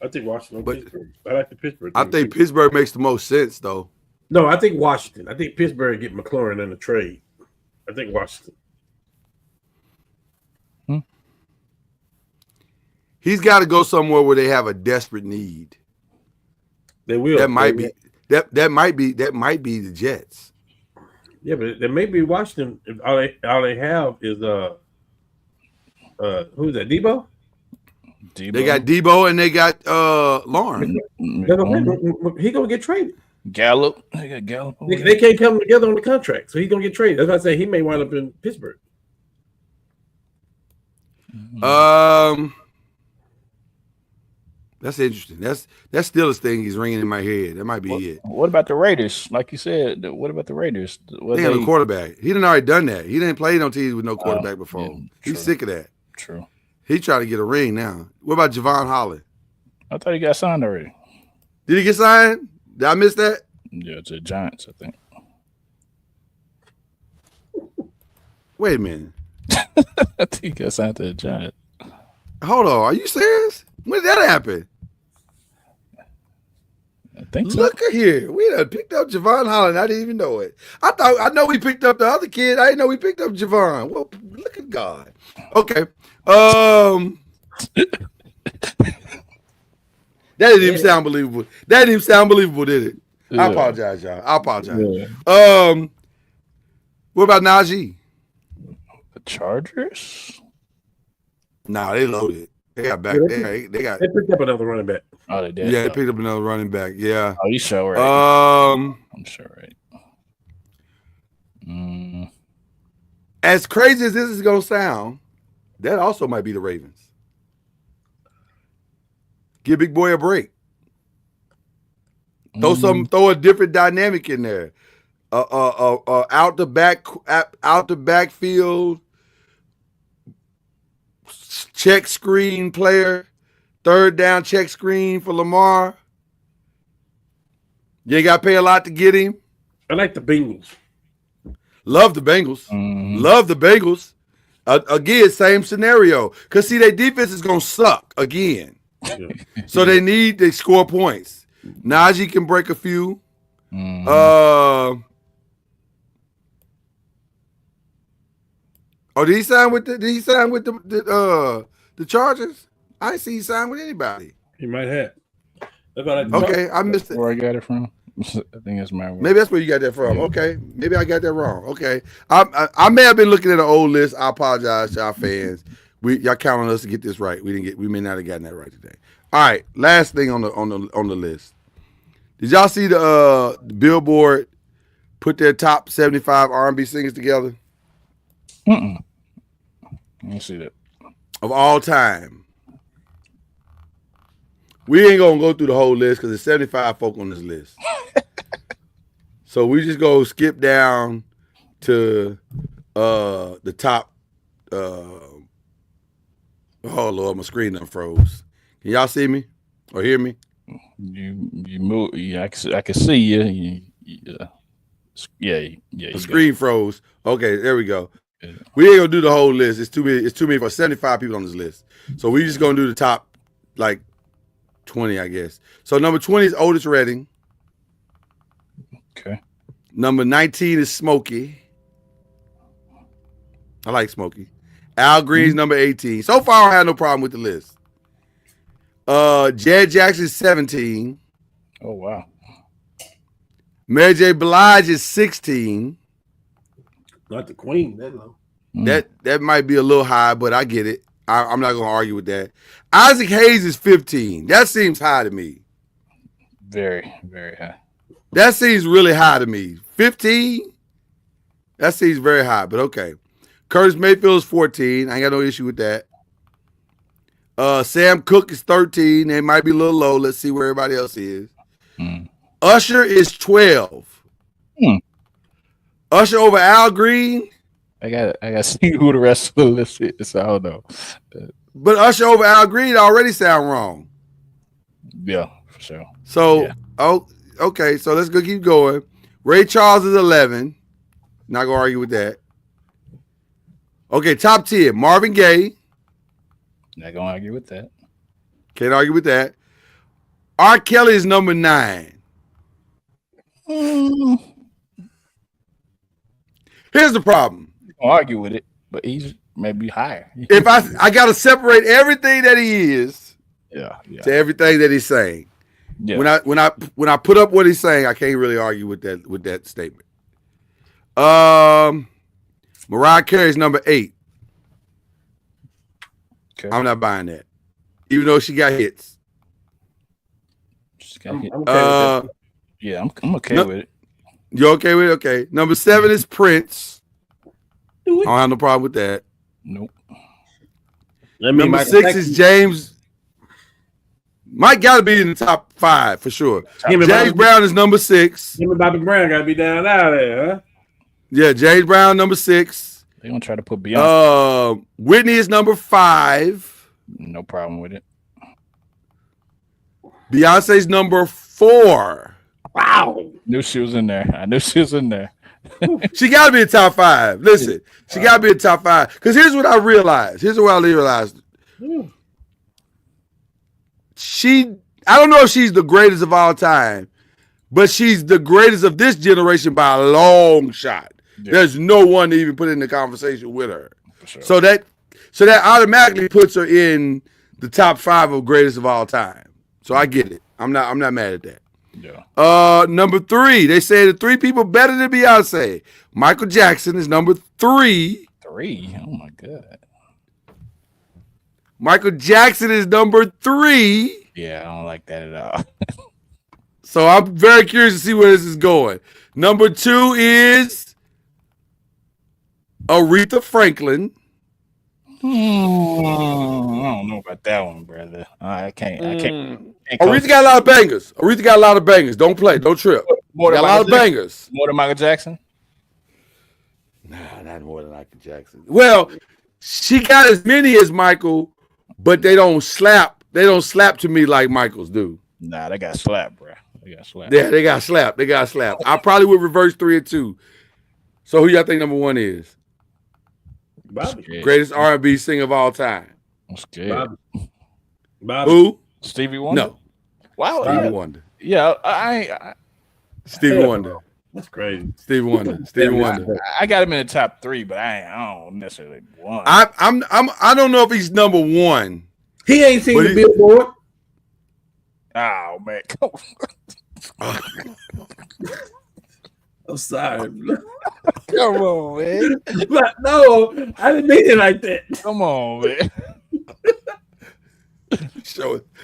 I think Washington. But Pittsburgh. I like the Pittsburgh. I think Pittsburgh makes the most sense, though. No, I think Washington. I think Pittsburgh get McLaurin in the trade. I think Washington. He's got to go somewhere where they have a desperate need. They will. That might be the Jets. Yeah, but there may be Washington. If all they have is who's that? Debo. They got Debo and they got Lauren. He gonna get traded. Gallup. They got Gallup. They can't come together on the contract, so he's gonna get traded. That's why I say he may wind up in Pittsburgh. That's interesting. That's still a thing he's ringing in my head. That might be it. What about the Raiders? Like you said, what about the Raiders? They have a quarterback. He done already done that. He didn't play on teams with no quarterback before. Yeah, He's sick of that. True. He trying to get a ring now. What about Javon Holland? I thought he got signed already. Did he get signed? Did I miss that? Yeah, to the Giants, I think. Wait a minute. I think he got signed to the Giants. Hold on. Are you serious? When did that happen? I think so. Look at here. We done picked up Javon Holland. I didn't even know it. I know we picked up the other kid. I didn't know we picked up Javon. Well, look at God. Okay. That didn't even sound believable. That didn't even sound believable, did it? Yeah. I apologize, y'all. I apologize. Yeah. What about Najee? The Chargers? Nah, they loaded. They got back there. They picked up another running back. Oh, they did. Yeah, they picked up another running back. Yeah. Oh, you sure right? I'm sure right. As crazy as this is gonna sound, that also might be the Ravens. Give Big Boy a break. Throw a different dynamic in there. Out the backfield. Check screen player, third down check screen for Lamar. You ain't got to pay a lot to get him. I like the Bengals. Love the Bengals. Love the Bengals. Again, same scenario. Because, see, their defense is going to suck again. Yeah. So they score points. Najee can break a few. Did he sign with the Chargers? I didn't see he signed with anybody. He might have. Okay, I missed it. Where I got it from? I think it's my word. Maybe that's where you got that from. Okay, maybe I got that wrong. Okay, I may have been looking at an old list. I apologize to our fans. Y'all count on us to get this right. We may not have gotten that right today. All right, last thing on the list. Did y'all see the Billboard put their top 75 R&B singers together? Let me see that. Of all time. We ain't gonna go through the whole list because there's 75 folk on this list. So we just go skip down to the top. Oh Lord, my screen done froze. Can y'all see me or hear me? You move. Yeah, I can see you. Yeah. The screen froze. Okay, there we go. Yeah. We ain't gonna do the whole list. It's too many for 75 people on this list. So we just gonna do the top like 20, I guess. So number 20 is Otis Redding. Okay. Number 19 is Smokey. I like Smokey. Al Green's number 18. So far, I don't have no problem with the list. Jed Jackson's 17. Oh, wow. Mary J. Blige is 16. Not the Queen, that low. That might be a little high, but I get it. I'm not going to argue with that. Isaac Hayes is 15. That seems high to me. Very, very high. That seems really high to me. 15? That seems very high, but okay. Curtis Mayfield is 14. I ain't got no issue with that. Sam Cooke is 13. They might be a little low. Let's see where everybody else is. Usher is 12. Usher over Al Green. I got to see who the rest of the list is. I don't know. But Usher over Al Green already sound wrong. Yeah, for sure. So, okay. So let's go keep going. Ray Charles is 11. Not going to argue with that. Okay, top 10. Marvin Gaye. Not going to argue with that. Can't argue with that. R. Kelly is number 9. Here's the problem. I'll argue with it, but he's maybe higher. If I got to separate everything that he is yeah. to everything that he's saying. Yeah. When I put up what he's saying, I can't really argue with that statement. Mariah Carey is number 8. Okay. I'm not buying that, even though she got hits. I'm okay with that. Yeah, I'm okay with it. You okay with it? Okay. Number 7 is Prince. I don't have no problem with that. Nope. Number 6 is James. Mike got to be in the top 5 for sure. James Brown is number 6. Him and Bobby Brown got to be down out there, huh? Yeah, James Brown number 6. They're gonna try to put Beyonce. Whitney is number 5. No problem with it. Beyonce's number 4. Wow. Knew she was in there. I knew she was in there. She got to be in top 5. Listen, she got to be in top 5. Because here's what I realized. I don't know if she's the greatest of all time, but she's the greatest of this generation by a long shot. Yeah. There's no one to even put in the conversation with her. Sure. So that automatically puts her in the top 5 of greatest of all time. So I get it. I'm not mad at that. Yeah. Number 3, they say the 3 people better than Beyonce. Michael Jackson is number 3. 3? Oh my God. Michael Jackson is number 3. Yeah, I don't like that at all. So I'm very curious to see where this is going. Number 2 is Aretha Franklin. I don't know about that one, brother. I can't. Aretha got a lot of bangers. Don't play. Don't trip. Got a lot of bangers. More than Michael Jackson? Nah, not more than Michael Jackson. Well, she got as many as Michael, but they don't slap. They don't slap to me like Michael's do. Nah, they got slapped, bro. Yeah, they got slapped. I probably would reverse 3 and 2. So who y'all think number 1 is? Bobby. Greatest R&B singer of all time. I'm scared. Bobby. Who? Stevie Wonder? No. Wow. Stevie Wonder. Yeah, I Stevie Wonder. That's crazy. Stevie Wonder. I got him in the top 3, but I don't necessarily want. I don't know if he's number 1. He ain't seen the Billboard. Oh man, come on. I'm sorry. Come on, man. But no, I didn't mean it like that. Come on, man.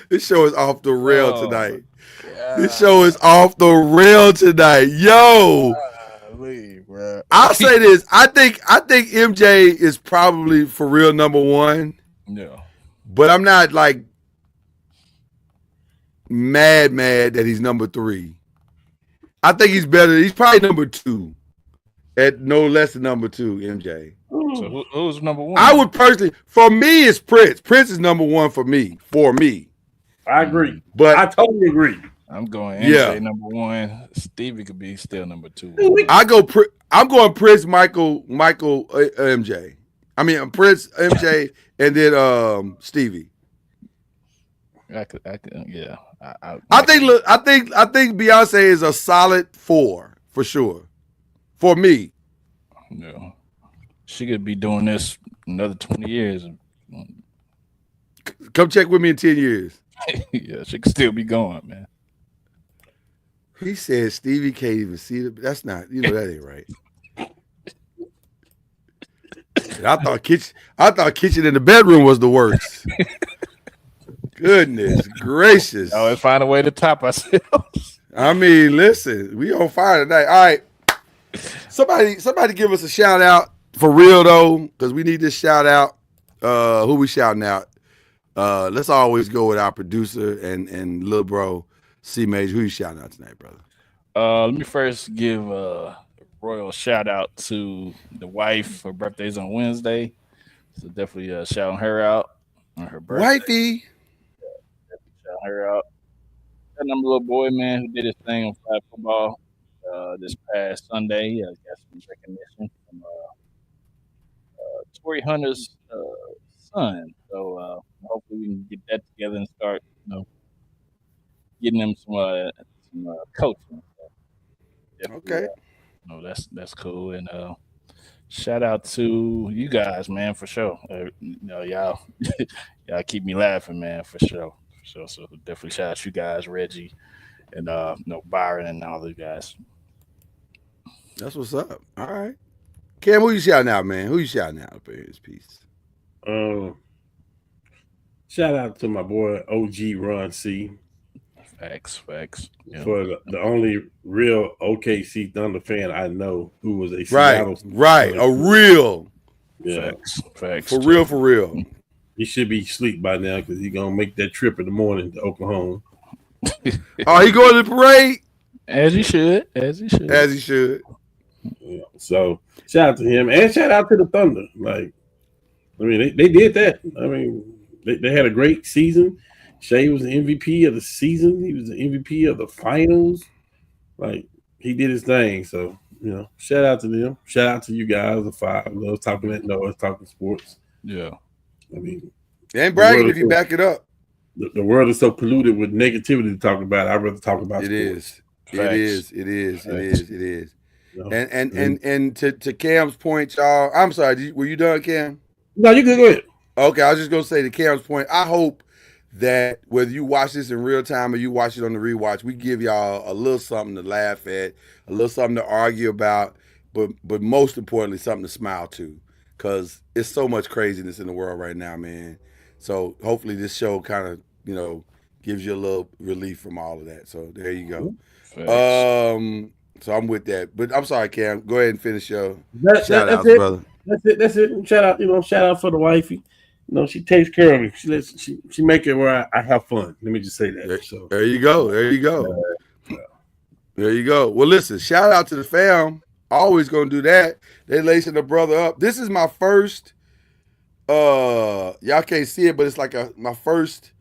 This show is off the rail tonight. God. This show is off the rail tonight. Yo. Bro. I'll say this. I think MJ is probably for real number 1. Yeah. But I'm not like mad that he's number 3. I think he's better. He's probably number 2. At no less than number 2, MJ. So who's number 1? I would personally, for me, it's Prince. Prince is number 1 for me. I agree. But I totally agree. I'm going MJ number 1. Stevie could be still number 2. I'm going Prince, Michael, MJ. I mean Prince, MJ, and then Stevie. I could, yeah. I think Beyonce is a solid 4 for sure. For me. Yeah. She could be doing this another 20 years. Come check with me in 10 years. Yeah, she could still be going, man. He said Stevie can't even see the. That's not. That ain't right. I thought kitchen in the bedroom was the worst. Goodness gracious! Always find a way to top ourselves. I mean, listen, we on fire tonight. All right, Somebody give us a shout out for real though, because we need this shout out. Who we shouting out? Let's always go with our producer and little bro C Major. Who you shouting out tonight, brother? Let me first give a royal shout out to the wife. Her birthday's on Wednesday, so definitely shouting her out on her birthday. Wifey. Shouting her out. Got another little boy, man, who did his thing on flag football this past Sunday. He got some recognition from Tory Hunter's son. So hopefully we can get that together and start, getting them some coaching. So Okay. no, that's cool. And shout out to you guys, man, for sure. Y'all y'all keep me laughing, man, for sure. So definitely shout out you guys, Reggie, and Byron and all the guys. That's what's up. All right. Cam, who you shouting out, man? Who you shouting out up in this piece? Shout out to my boy OG Ron C. Facts. Yeah. For the only real OKC Thunder fan I know who was a Right. Seattle. A real. Yeah. Facts. For real. He should be asleep by now because he's gonna make that trip in the morning to Oklahoma. Oh, he going to the parade? As he should. As he should. Yeah. So shout out to him and shout out to the Thunder. Like, I mean, they did that. I mean, they had a great season. Shea was the MVP of the season. He was the MVP of the finals. Like, he did his thing. So, shout out to them. Shout out to you guys, the five. Love talking that noise, talking sports. Yeah. I mean, ain't bragging if you back it up. The world is so polluted with negativity to talk about. I'd rather talk about sports. Facts. It is. And to Cam's point, y'all. I'm sorry. Were you done, Cam? No, you can go ahead. Okay, I was just gonna say to Cam's point. I hope that whether you watch this in real time or you watch it on the rewatch, we give y'all a little something to laugh at, a little something to argue about, but most importantly, something to smile to, because it's so much craziness in the world right now, man. So hopefully this show kind of gives you a little relief from all of that. So there you go. So I'm with that. But I'm sorry, Cam. Go ahead and finish your shout outs, brother. That's it. Shout out for the wifey. She takes care of me. She make it where I have fun. Let me just say that. There you go. There you go. Well, listen, shout out to the fam. Always gonna do that. They lacing the brother up. This is my first. Y'all can't see it, but it's like my first,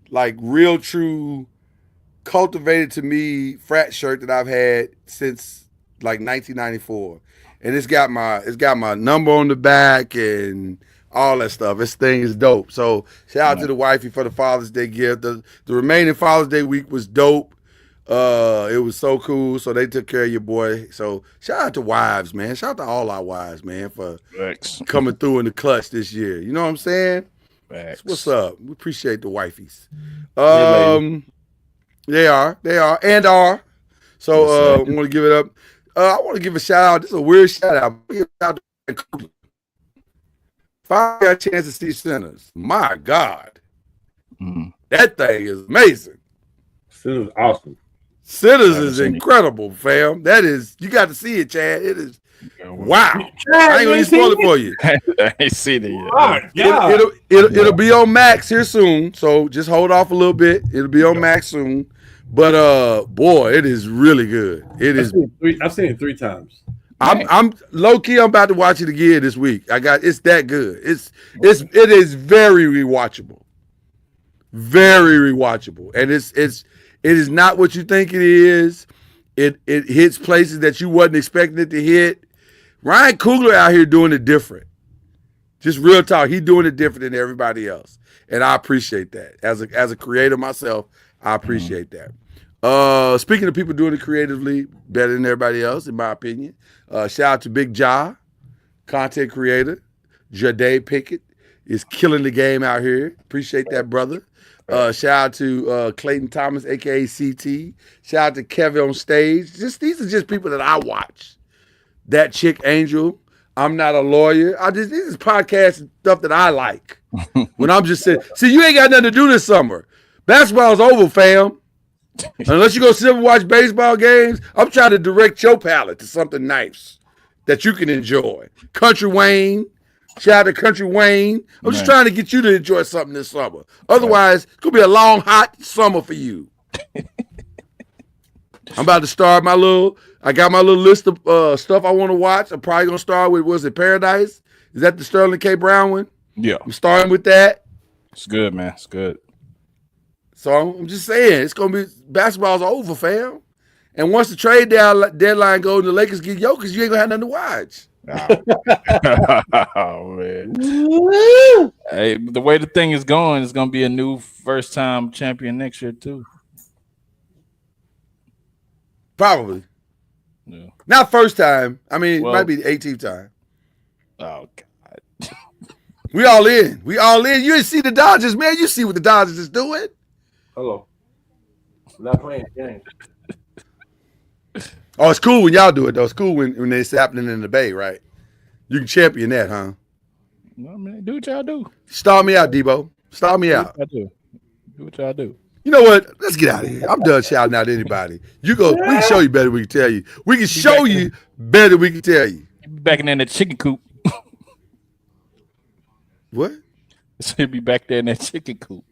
like, real true, cultivated to me frat shirt that I've had since like 1994, and it's got my number on the back and all that stuff. This thing is dope. So shout out to the wifey for the Father's Day gift. The remaining Father's Day week was dope. It was so cool. So they took care of your boy. So shout out to wives, man. Shout out to all our wives, man, for coming through in the clutch this year. You know what I'm saying? Facts. What's up? We appreciate the wifeys. They are. So I want to give it up. I want to give a shout out. This is a weird shout out. Finally got a chance to see Sinners. My God. That thing is amazing. Sinners is awesome. Sinners is incredible, fam. That is, you got to see it, Chad. It is, wow. I ain't going to spoil it for you. I ain't seen it yet. It'll be on Max here soon, so just hold off a little bit. It'll be on Max soon. But boy, it is really good. I've seen it 3 times. I'm low key. I'm about to watch it again this week. It's that good. It is very rewatchable, and it is not what you think it is. It hits places that you wasn't expecting it to hit. Ryan Coogler out here doing it different. Just real talk. He's doing it different than everybody else, and I appreciate that. As a creator myself, I appreciate that. Speaking of people doing it creatively better than everybody else, in my opinion, shout out to Big Ja, content creator. Jade Pickett is killing the game out here. Appreciate that, brother. Shout out to Clayton Thomas, aka CT. Shout out to Kevin on stage. These are just people that I watch. That chick Angel. I'm not a lawyer. This is podcast stuff that I like. When I'm just saying, see, you ain't got nothing to do this summer. Basketball's over, fam. Unless you go sit and watch baseball games, I'm trying to direct your palate to something nice that you can enjoy. Country Wayne. Shout out to Country Wayne. I'm just trying to get you to enjoy something this summer. Otherwise, it's going to be a long, hot summer for you. I'm about to start I got my little list of stuff I want to watch. I'm probably going to start with, was it Paradise? Is that the Sterling K. Brown one? Yeah. I'm starting with that. It's good, man. It's good. So I'm just saying, it's going to be, basketball's over, fam. And once the trade deadline goes and the Lakers get Jokic, you ain't going to have nothing to watch. Oh man! Hey, the way the thing is going, it's gonna be a new first-time champion next year too. Probably. Yeah. Not first time. I mean, it might be the 18th time. Oh God! We all in. We all in. You didn't see the Dodgers, man. You see what the Dodgers is doing. Hello. Not playing games. Oh, it's cool when y'all do it, though. It's cool when it's happening in the Bay, right? You can champion that, huh? No, man, do what y'all do. Start me out, Debo. Start me out. Do what y'all do. You know what? Let's get out of here. I'm done shouting out anybody. You go. We can show you better than we can tell you. We can show you better than we can tell you. Back in the chicken coop. What? So he'll be back there in that chicken coop.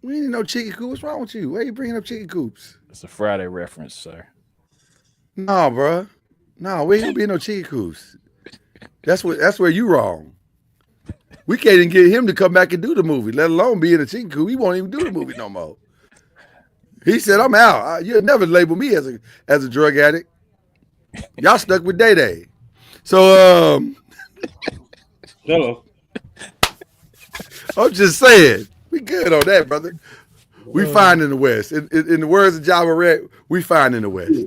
We ain't no chicken coop. What's wrong with you? Why are you bringing up chicken coops? It's a Friday reference, sir. No, bro. No, we ain't gonna be in no chicken coops. That's where you wrong. We can't even get him to come back and do the movie, let alone be in a chicken coop. He won't even do the movie no more. He said, "I'm out. You'll never label me as a drug addict." Y'all stuck with Day Day. So Hello. I'm just saying, we good on that, brother. We fine in the West. In the words of Java Red, we fine in the West.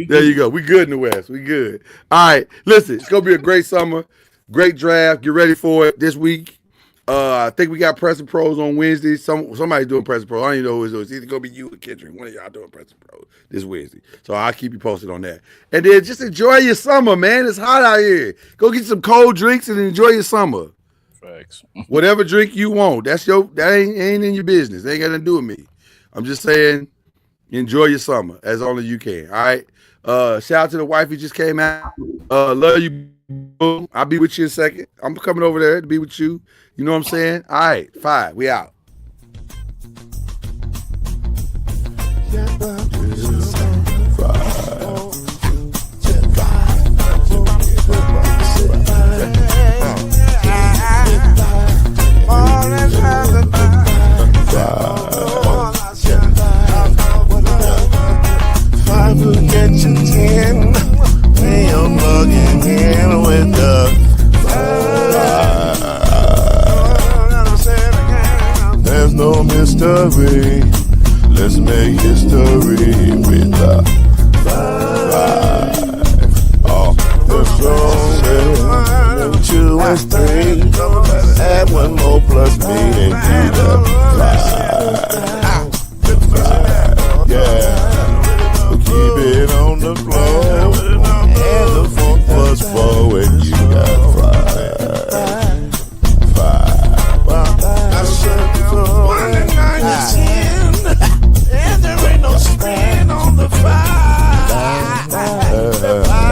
There you go. We good in the West. We good. All right. Listen, it's gonna be a great summer, great draft. Get ready for it this week. I think we got Press and Pros on Wednesday. Somebody's doing Press and Pros. I don't even know who it is. It's either gonna be you or Kendrick. One of y'all doing Press and Pros this Wednesday. So I'll keep you posted on that. And then just enjoy your summer, man. It's hot out here. Go get some cold drinks and enjoy your summer. Facts. Whatever drink you want. That ain't in your business. They ain't got nothing to do with me. I'm just saying, enjoy your summer as only you can. All right. Shout out to the wife who just came out. Love you. I'll be with you in a second. I'm coming over there to be with you. You know what I'm saying? All right. 5. We out. Get you 10 when you're plugging in with the there's no mystery. Let's make history.